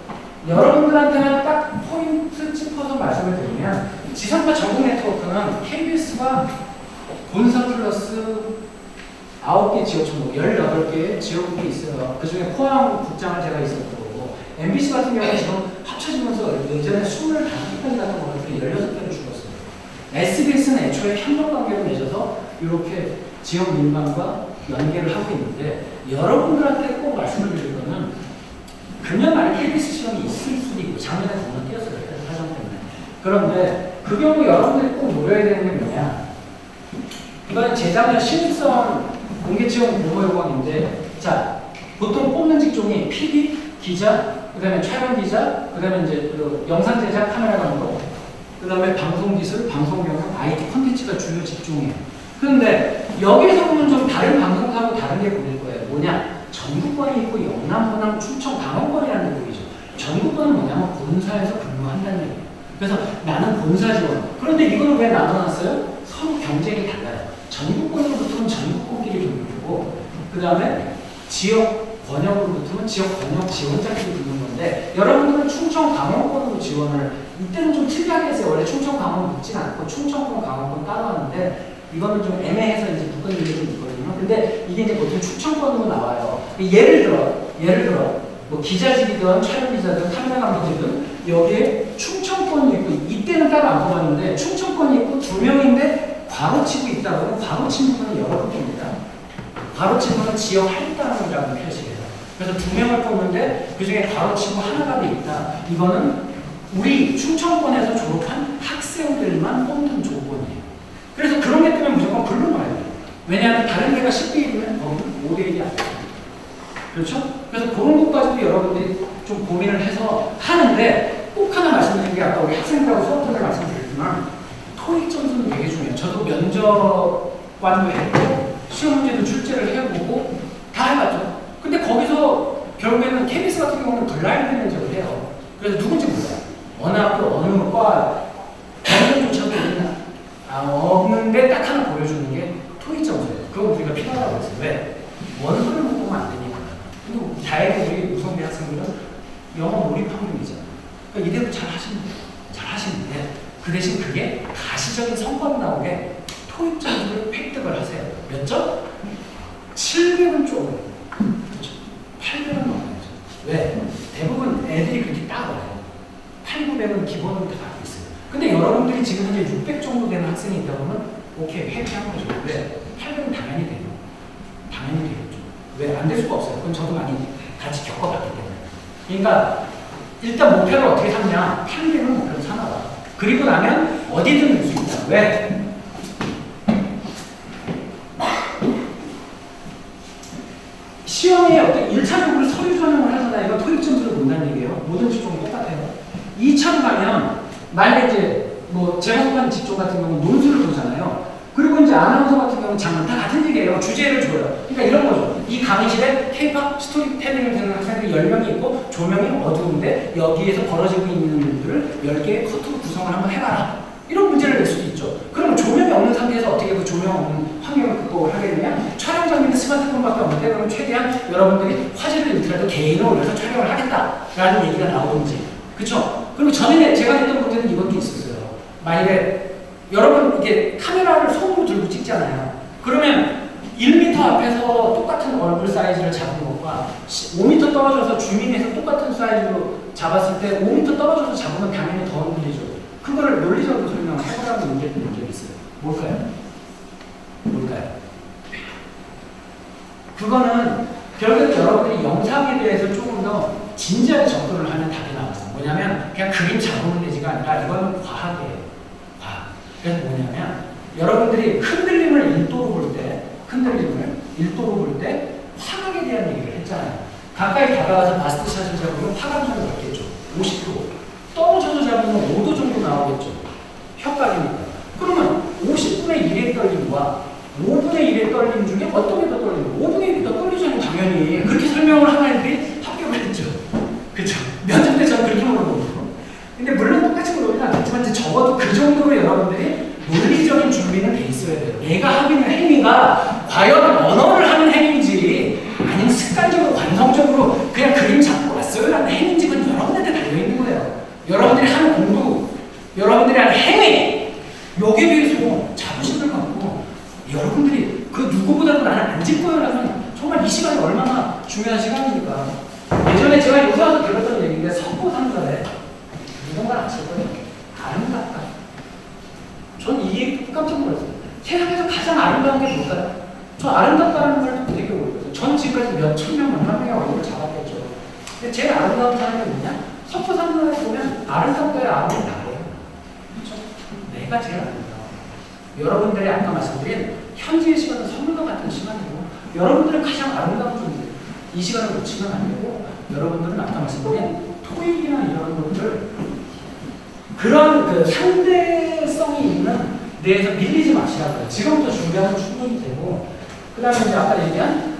여러분들한테는 딱 포인트 짚어서 말씀을 드리면 지상파 전국 네트워크는 KBS가 본사 플러스 9개 지역 총국 18개의 지역국이 있어요. 그 중에 포항 국장을 제가 있었던 거고, MBC 같은 경우는 지금 합쳐지면서 예전에 25개까지 갔던 것들이 16개로 줄었어요. SBS는 애초에 협력관계로 맺어서 이렇게 지역 민방과 연계를 하고 있는데, 여러분들한테 꼭 말씀을 드릴 거는 금년 말에 KBS 시험이 있을 수도 있고 작년에 건너뛰었어요. 사정 때문에. 그런데 그 경우 여러분들이 꼭 노려야 되는 게 뭐냐, 이건 재작년 신입사원 공개지원 공모 요강인데, 자, 보통 뽑는 직종이 PD, 기자, 그 다음에 촬영 기자, 그 다음에 이제 그 영상 제작, 카메라 감독, 그 다음에 방송 기술, 방송 경영, IT 콘텐츠가 주요 직종이에요. 그런데 여기에서 보면 좀 다른 방송사하고 다른 게 보일 거예요. 뭐냐? 전국권이 있고 영남, 호남, 충청, 강원권이라는 게 보이죠. 전국권은 뭐냐면 본사에서 근무한다는 얘기예요. 그래서 나는 본사 지원. 그런데 이걸 왜 나눠놨어요? 서로 경쟁이 달라요. 전국권으로부터는 전국권끼리 붙고, 그 다음에 지역 권역으로부터는 지역 권역 지원자끼리 붙는 건데, 여러분들은 충청 강원권으로 지원을, 이때는 좀 특이하게 했어요. 원래 충청 강원 붙진 않고 충청권 강원권 따로 하는데, 이거는 좀 애매해서 이제 묶은 일이 좀 있거든요. 근데 이게 이제 보통 충청권으로 나와요. 예를 들어 뭐 기자직이든 촬영 기자든 카메라 감독이든 여기에 충청권이 있고, 이때는 따로 안 뽑았는데 충청권이 있고 2명인데 괄호치고 있다 그러면 괄호친 분은 여러 개입니다. 괄호친 분은 지역 할당이라는 표시예요. 그래서 2명을 뽑는데 그 중에 괄호치고 하나가 돼 있다. 이거는 우리 충청권에서 졸업한 학생들만 뽑는 조건이에요. 그래서 그런 게 때문에 무조건 글로 넣어야 돼요. 왜냐하면 다른 데가 10대1이면 거기는 5대1이 안 돼요. 그렇죠? 그래서 그런 것까지도 여러분들이 좀 고민을 해서 하는데, 꼭 하나 말씀드린 게 아까 우리 학생들하고 수업 전에 말씀드렸지만 토익 점수는 되게 중요해요. 저도 면접관도 했고 시험 문제도 출제를 해보고 다 해봤죠. 근데 거기서 결국에는 KBS 같은 경우는 블라인드 면접을 해요. 그래서 누군지 몰라요. 어느 학교, 어느 과, 경력조차도 우리는 없는데 딱 하나 보여주는 게 토익 점수예요. 그거 우리가 필요하다고 했어요. 왜? 원서를 못 보면 안 되니까. 그리고 다행히 우리 우성대 학생들은 영어 몰입 확률이잖아요. 그러니까 이대로 잘 하시는데 그 대신 그게 가시적인 성과로 나오게 토익 점수를 획득을 하세요. 몇 점? 700은 조금. 그렇죠. 800은 넘어야죠. 왜? 대부분 애들이 그렇게 딱 와요. 8, 900은 기본으로 다 갖고 있어요. 근데 여러분들이 지금 현재 600 정도 되는 학생이 있다 보면 오케이, 회피한 거죠. 왜? 800은 당연히 돼요. 당연히 되겠죠. 왜? 안 될 수가 없어요. 그건 저도 많이 같이 겪어봤기 때문에. 그러니까 일단 목표를 어떻게 삼냐? 800은 목표를 삼아라. 그리고 나면 어디든 늘 수 있다. 왜? 시험에 어떤 1차적으로 서류 전형을 하잖아요. 이거 토익 점수를 본다는 얘기예요. 모든 직종이 똑같아요. 2차로 가면 만약에 이제 뭐 제가 속한 직종 같은 경우는 논술을 보잖아요. 그리고 이제 아나운서 같은 경우는 장르 다 같은 얘기예요. 주제를 줘요. 그러니까 이런 거죠. 이 강의실에 K-pop 스토리텔링을 듣는 학생들이 10명이 있고 조명이 어두운데 여기에서 벌어지고 있는 일들을 10개의 커트로 구성을 한번 해봐라. 이런 문제를 낼 수도 있죠. 그러면 조명이 없는 상태에서 어떻게 그 조명 없는 환경을 극복을 하겠느냐? 촬영 장비는 스마트폰밖에 없는데 그러면 최대한 여러분들이 화질을 잃더라도 개인을 올려서 촬영을 하겠다라는 얘기가 나오든지, 그렇죠? 그리고 전에 제가 했던 문제는 이런 게 있었어요. 만약에 여러분 이게 카메라를 손으로 들고 찍잖아요. 그러면 1m 앞에서 똑같은 얼굴 사이즈를 잡은 것과 5m 떨어져서 줌인해서 똑같은 사이즈로 잡았을 때 5m 떨어져서 잡으면 당연히 더 흔들리죠. 그거를 논리적으로 설명해보라는 문제도 있어요. 뭘까요? 그거는 결국 여러분들이 영상에 대해서 조금 더 진지하게 접근을 하면 답이 나왔어요. 뭐냐면 그냥 그림 잡으면 되지가 아니라 이거는 과학이에요. 과학. 그래서 뭐냐면 여러분들이 흔들림을 1도로 볼 때 화각에 대한 얘기를 했잖아요. 가까이 다가가서 마스터샷을 잡으면 화각이 좀 낮겠죠. 50도. 떨어져서 잡으면 5도 정도 나오겠죠. 협각이니까. 그러면 50분의 1의 떨림과 5분의 1의 떨림 중에 어떤 게 더 떨리고 5분의 1이 더 떨리잖아요. 당연히. 그렇게 설명을 하는 애들이 합격을 했죠. 그렇죠. 면접 때 저는 그렇게 물어보거든요. 근데 물론 똑같이 물어보진 않겠지만 이제 적어도 그 정도로 여러분들이 논리적인 준비는 돼 있어야 돼요. 내가 하고 있는 행위가 과연 언어를 하는 행위인지 아니면 습관적으로 관성적으로 그냥 그림 잡고 왔어요 라는 행위인지 그건 여러분한테 달려있는 거예요. 여러분들이 하는 공부, 여러분들이 하는 행위, 여기에 비해서 자부심을 갖고 여러분들이 그 누구보다도 나는 안 질 거라면 정말 이 시간이 얼마나 중요한 시간입니까? 예전에 제가 요새 와서 들었던 얘기인데 석고상전에 누군가 아실 거예요. 아름답다. 전 이 얘기 깜짝 놀랐어요. 세상에서 가장 아름다운 게 뭘까요? 저 아름답다는 걸 되게 오래됐어요. 전 지금까지 몇천 명, 몇만 명의 얼굴을 잡았겠죠. 근데 제일 아름다운 사람이 뭐냐? 석고상전에 보면 아름답다의 아름은 나예요. 그렇죠? 내가 제일 아름다워. 여러분들이 아까 말씀드린 현지의 시간은 선물과 같은 시간이고 여러분들은 가장 아름다운 존재. 이 시간을 놓치면 안 되고 여러분들은 아까 말씀드린 토익이나 이런 것들 그런 그 상대성이 있는 데에서 밀리지 마시라고요. 지금부터 준비하면 충분히 되고 그 다음에 이제 아까 얘기한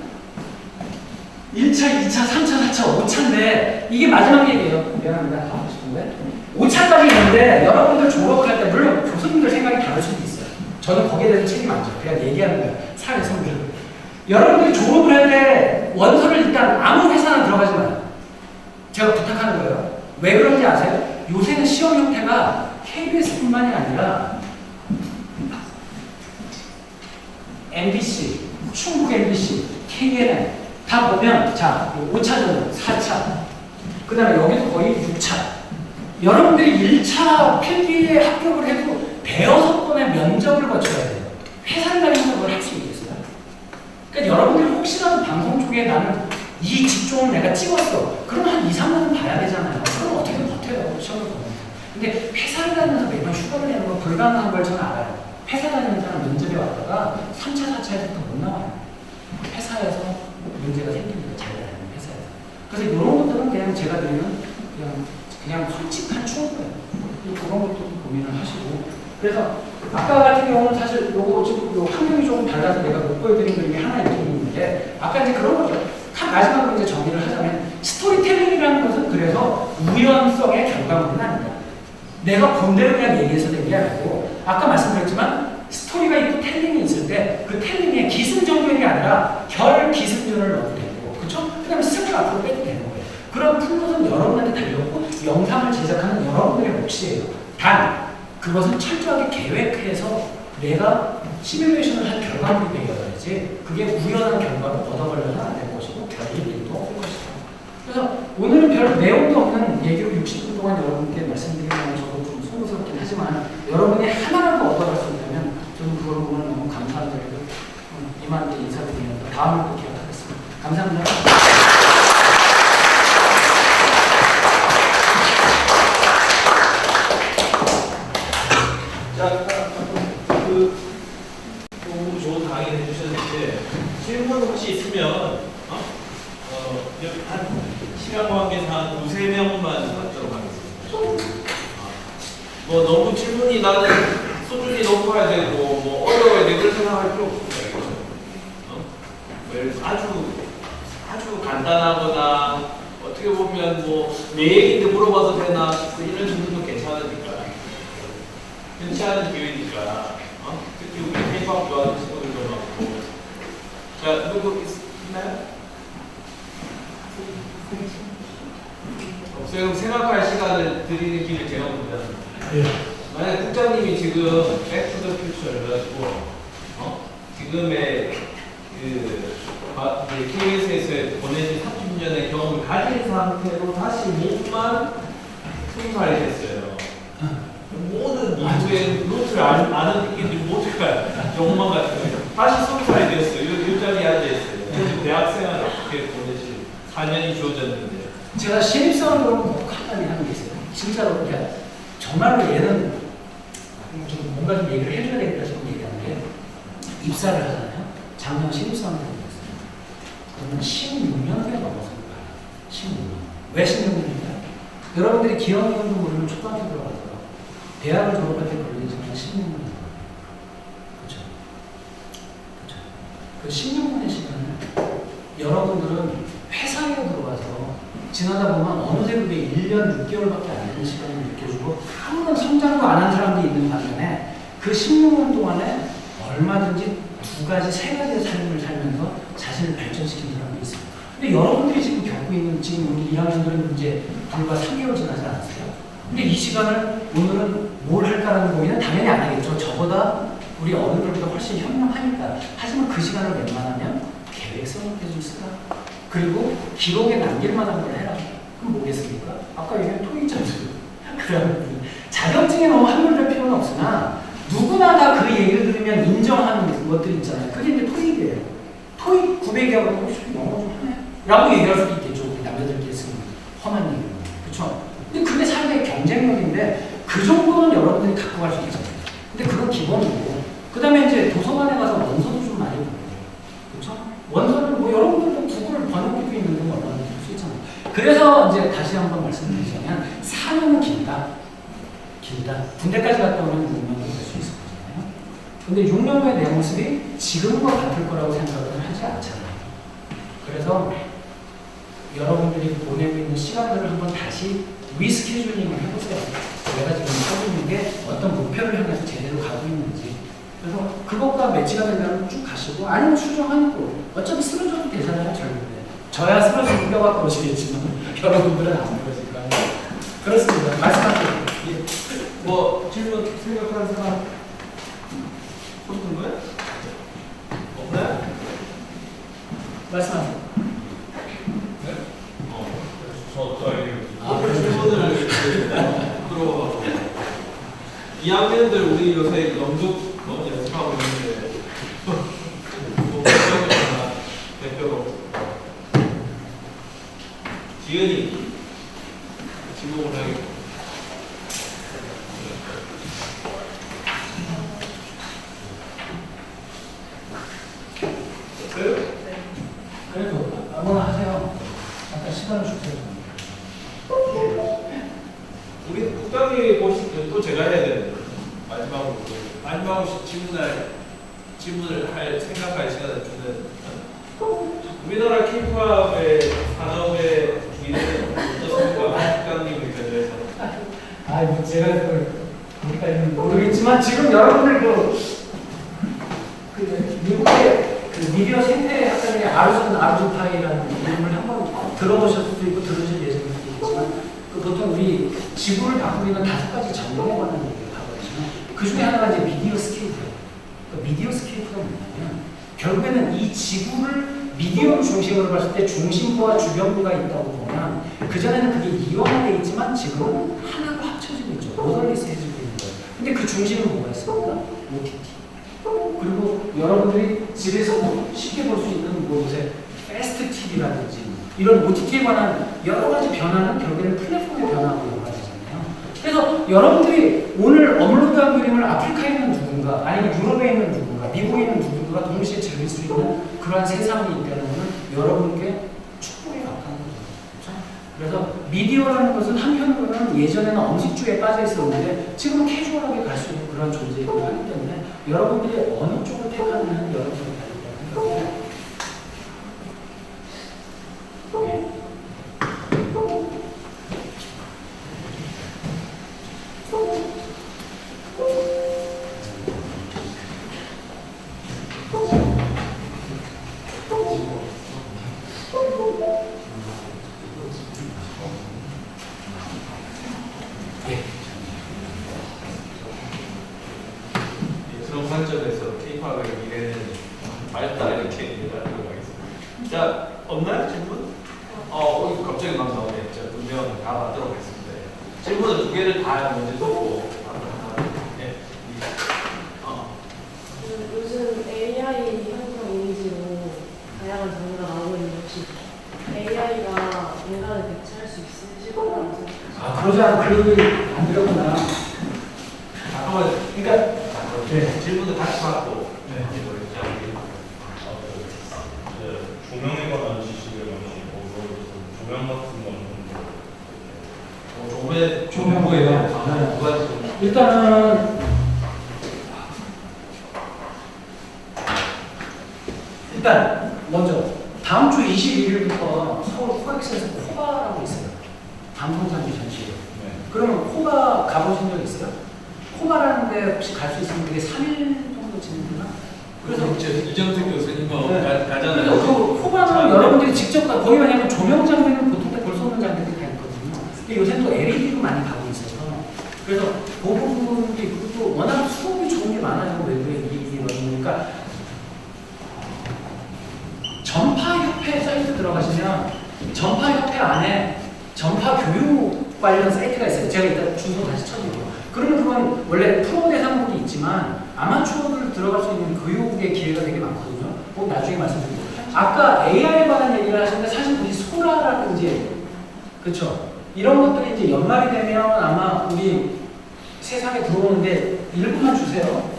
1차, 2차, 3차, 4차, 5차인데 이게 마지막 얘기예요. 미안합니다. 더 하고 싶은데 5차까지 있는데 여러분들 졸업을 할 때 물론 교수님들 생각이 다를 수도 있어요. 저는 거기에 대해서 책임 안 져요. 그냥 얘기하는 거예요. 사회 성질. 여러분들이 졸업을 할 때 원서를 일단 아무 회사나 들어가지 마요. 제가 부탁하는 거예요. 왜 그런지 아세요? 요새는 시험 형태가 KBS뿐만이 아니라 MBC, 충북 MBC, KNN 다 보면 자 5차전, 4차 그 다음에 여기도 거의 6차 여러분들이 1차 필기에 합격을 해도 대여섯 번의 면접을 거쳐야 돼요. 회사를 다니면서 그걸 할 수 있겠어요? 그러니까 여러분들이 혹시라도 방송 중에 나는 이 직종을 내가 찍었어. 그럼 한 2, 3년은 봐야 되잖아요. 그럼 어떻게든 버텨요. 시험을 보면. 근데 회사를 다니면서 매번 휴가를 내는 건 불가능한 걸 저는 알아요. 회사 다니는 사람 면접에 왔다가 3차, 4차에서부터 못 나와요. 회사에서 문제가 생깁니다. 제가 다니는 회사에서. 그래서 이런 것들은 그냥 제가 드리는 그냥 솔직한 충고예요. 그런 것도 고민을 하시고. 그래서 아까 같은 경우는 사실 요거 지금 요 환경이 조금 달라서 내가 못 보여드린 그림이 하나 있는데 아까 이제 그런 거죠. 마지막으로 이제 정리를 하자면 스토리텔링이라는 것은 그래서 우연성의 결과물은 아니다. 내가 본 대로 그냥 얘기해서 된 게 아니고 아까 말씀드렸지만 스토리가 있고 텔링이 있을 때 그 텔링에 기승전결이 아니라 결기승전을 넣어도 되고 그렇죠? 그 다음에 스토리 앞으로 빼도 되는 거예요. 그런 풀것은 여러분한테 달렸고 영상을 제작하는 여러분들의 몫이에요. 단 그것은 철저하게 계획해서 내가 시뮬레이션을 한 결과물이 되어야지 그게 우연한 결과로 얻어가려면 안 될 것이고 별일 일도 없을 것이다. 그래서 오늘은 별 내용도 없는 얘기로 60분 동안 여러분께 말씀드리는 건 저도 좀 송구스럽긴 하지만 여러분이 하나라도 얻어갈 수 있다면 저는 그걸 보면 너무 감사드리고 이만 인사드리면서 다음에 또 기억하겠습니다. 감사합니다. 자, 뭐 너무 질문이 나는 수준이 높아야 되고 뭐 어려워야 되고 그렇게 생각할 필요 없습니다. 아주 간단하거나 어떻게 보면 뭐 내 얘기인데 물어봐도 되나 싶고 이런 정도도 괜찮으니까 흔치 않은 기회니까 특히 우리 K-pop 좋아하는 친구들도 많고. 자, 누구 있나요? 없어요. 그럼 생각할 시간을 드리는 길을 제가 봅니다. 만약 국장님이 지금 백투더 퓨처를 가지고 지금의 KBS에서 보내진 30년의 경험을 가진 상태로 다시 몸만 20살이 됐어요. 모든 이후에 노트를 아는 느낌들이 모두가 욕망 같은 거예요. 다시 20살이 됐어요. 이 자리에 앉아있어요. 그래서 대학생활을 어떻게 보내실 4년이 주어졌는데. 제가 신입사원으로 꼭 한마디 하는 게 있어요. 진짜로 그냥 정말로 얘는 좀 뭔가 좀 얘기를 해줘야 되겠다 싶은 얘기하는 게 입사를 하잖아요. 작년 신입사원으로 됐어요. 그러면 16년이 넘어서 봐요. 16년. 왜 16년입니까? 여러분들이 기억력도 모르면 초등학교 들어가서 대학을 졸업할 때 걸리지만 16년. 그렇죠? 그렇죠? 그 16년의 시간을 여러분들은 회사에 들어가서 지나다 보면 어느새 그게 1년 6개월밖에 안 되는 시간을 느껴주고 아무런 성장도 안 한 사람들이 있는 반면에 그 16년 동안에 얼마든지 두 가지, 세 가지의 삶을 살면서 자신을 발전시킨 사람이 있어요. 근데 여러분들이 지금 겪고 있는 지금 우리 2학년들은 이제 불과 3개월 지나지 않았어요. 근데 이 시간을 오늘은 뭘 할까라는 고민은 당연히 안 하겠죠. 저보다 우리 어른들보다 훨씬 현명하니까. 하지만 그 시간을 웬만하면 계획성을 펴줄 수가 그리고 기록에 남길 만한 걸 해라. 그럼 뭐겠습니까? 아까 얘기한 토익 점수. 그다음에 자격증에 너무 함몰될 필요는 없으나 누구나 다 그 얘기를 들으면 인정하는 것들이 있잖아요. 그게 이제 토익이에요. 토익 900이라고 혹시 영어 좀 하네? 라고 얘기할 수도 있겠죠. 우리 남자들끼리 쓰는 험한 얘기는. 그렇죠? 근데 그게 삶의 경쟁력인데 그 정도는 여러분들이 갖고 갈 수 있잖아요. 근데 그건 기본이고 그 다음에 이제 도서관에 가서 원서도 좀 많이 보고 그렇죠? 원서는 뭐 여러분들도 구글 번역기도 있는데 뭐 얼마나 볼 수 있잖아요. 그래서 이제 다시 한번 말씀드리자면 4년은 길다. 군대까지 갔다 오면 6년도 될 수 있을 거잖아요. 근데 6년 후에 내 모습이 지금과 같을 거라고 생각을 하지 않잖아요. 그래서 여러분들이 보내고 있는 시간들을 한번 다시 리스케줄링을 해보세요. 내가 지금 하고 있는 게 어떤 목표를 향해서 제대로 가고 있는지. 그래서 그것과 매치가 되면 쭉 가시고 아니면 수정하고 어차피 쓰러져도 되잖아요. 결국에. 저야 쓰러지는 뼈가 부러지겠지만 여러분들은 안 부러질 거예요. 그렇습니다. 말씀하세요. 예. 뭐 질문 생각하는 사람 손 든 거야? 없나요? 말씀하세요. 네? 질문을 들어보고 2학년들 우리 요새 연극 너무 연습하고 있는데 뭐 대표가 없어. 지은이 지목을 하겠고 그래도 아무나 하세요. 잠깐 시간을 주세요. 우리 국장님이 보실 때 또 제가 해야 되는데 마지막으로 질문을 할 생각할 시간을 주는 우리나라 K-팝의 산업의 미래는 어떻습니까? 국장님 의견에서. 뭐 제가 그걸 모르겠지만 지금 여러분들 그 미국의 그 미디어 생태 학장의 아르존파이라는 이름을 한번 들어보실 수도 있고 들으실 예정일 수도 있지만 보통 우리 지구를 바꾸는 5가지 전형에 관한 얘기를 하거든요. 그 중에 하나가 이제 미디어 스케이프예요. 그러니까 미디어 스케이프가 뭐냐면 결국에는 이 지구를 미디어 중심으로 봤을 때 중심부와 주변부가 있다고 보면 그전에는 그게 이원화되어 있지만 지금은 하나로 합쳐지고 있죠. 모더리스해지고 있는 거예요. 근데 그 중심은 뭐가 있습니까? OTT. 그리고 여러분들이 집에서 쉽게 볼 수 있는 뭐 요새 패스트 TV라든지 이런 OTT에 관한 여러 가지 변화는 결국에는 플랫폼의 변화하고 연관되잖아요. 그래서 여러분들이 오늘 업로드한 그림을 아프리카에 있는 누군가, 아니면 유럽에 있는 누군가, 미국에 있는 누군가가 동시에 즐길 수 있는 그러한 세상이 있다는 것은 여러분께 축복에 가까운 거죠. 그렇죠? 그래서 미디어라는 것은 한편으로는 예전에는 엄식주에 빠져 있었는데 지금은 캐주얼하게 갈 수 있는 그런 존재이기도 하기 때문에 여러분들이 어느 쪽을 택하느냐는 여러분들이 다르다고 생각해요. 그런 관점에서 K-팝의 미래는 밝다 이렇게 얘기하도록 하겠습니다. 자, 없나요 질문? 갑자기 막 나오네. 자, 분명 다 받도록 하겠습니다. 질문은 두 개를 다 먼저 듣고 네. 요즘 AI 현상 이미지로 다양한 장르가 나오고 있는데 혹시 AI가 인간을 대체할 수 있으실 거라고 생각하세요? 아, 그러지 않고 안 되려구나. 잠깐만. 그러니까 네. 질문을 같이 받고 조명에 관한 지식을 많이 조명 같은 거는 조명이에요. 누가 일단 먼저 다음 주 21일부터 서울 코엑스에서 코바라고 있어요. 방송산지 전시회. 그러면 코바 가보신 적 있어요? 코바라는 데 혹시 갈 수 있으면 그게 3일 정도 지내나? 그래서 이정택 교수님 네. 가잖아요. 그 코바는 여러분들이 직접 거기 왜냐면 조명 장비는 보통 볼 수 없는 장비들이 다 있거든요. 근데 요새 또 LED로 많이 가고 있어서 그래서 그 부분도 있고 또 워낙 수업이 좋은 게 많아요. 외부에 그러니까 전파협회 사이트 들어가시면 전파협회 안에 전파 교육 관련 사이트가 있어요. 제가 이따 주소 다시 쳐드릴게요. 그러면 그건 원래 프로 대상국이 있지만 아마추어들 들어갈 수 있는 교육의 기회가 되게 많거든요. 꼭 나중에 말씀드릴게요. 아까 AI에 관한 얘기를 하시는데 사실 우리 소라라든지 그렇죠. 이런 것들이 이제 연말이 되면 아마 우리 세상에 들어오는데 일부만 주세요.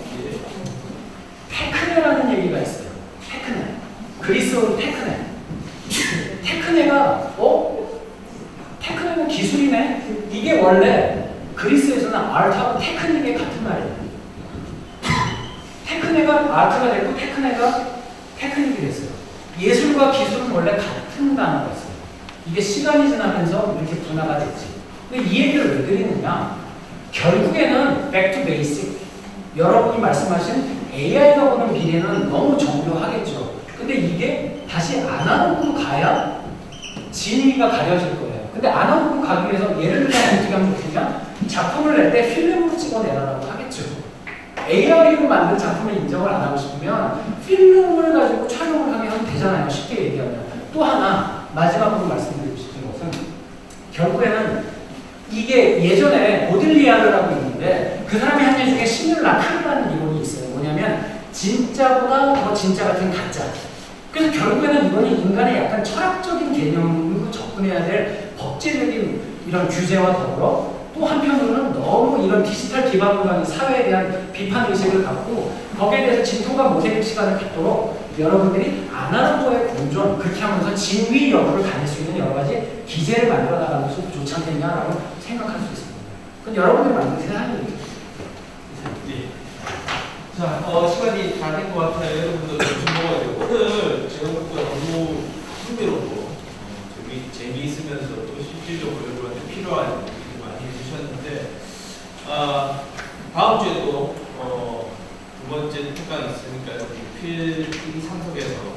테크네라는 얘기가 있어요. 테크네. 그리스어로 테크네. 테크네가 테크네는 기술이네. 이게 원래 그리스에서는 아트하고 테크닉의 같은 말이에요. 테크네가 아트가 됐고 테크네가 테크닉이 됐어요. 예술과 기술은 원래 같은 단어였어요. 이게 시간이 지나면서 이렇게 분화가 됐지. 근데 이 얘기를 왜 드리느냐? 결국에는 back to basic. 여러분이 말씀하신 AI가 보는 미래는 너무 정교하겠죠. 근데 이게 다시 아날로그로 가야 진위가 가려질 거예요. 근데 아날로그로 가기 위해서 예를 들면 어떻게 하면 좋겠냐? 작품을 낼 때 필름으로 찍어내라고 하겠죠. AI로 만든 작품을 인정을 안 하고 싶으면 필름을 가지고 촬영을 하면 되잖아요. 쉽게 얘기하면. 또 하나 마지막으로 말씀드리고 싶은 것은 결국에는 이게 예전에 모딜리아르라고 있는데 그 사람이 한 일 중에 시뮬라크라는 이론이 있어요. 뭐냐면 진짜보다 더 진짜 같은 가짜. 그래서 결국에는 이거는 인간의 약간 철학적인 개념으로 접근해야 될 법제적인 이런 규제와 더불어 또 한편으로는 너무 이런 디지털 기반으로 가는 사회에 대한 비판 의식을 갖고 거기에 대해서 진통과 모색의 시간을 갖도록 여러분들이 아날로그의 공존 그렇게 하면서 진위 여부를 가릴 수 있는 여러 가지 기제를 만들어 나가는 것이 좋지 않겠냐라고 생각할 수 있습니다. 그건 여러분들이 만든 세상이죠. 자, 시간이 다 된 것 같아요. 여러분들 점심 먹어야 돼요. 오늘 제가 볼 때 너무 흥미롭고 재미있으면서 또 실질적으로 여러분한테 필요한 얘기를 많이 해주셨는데 다음 주에 또 두 번째 특강이 있으니까 필히 참석해서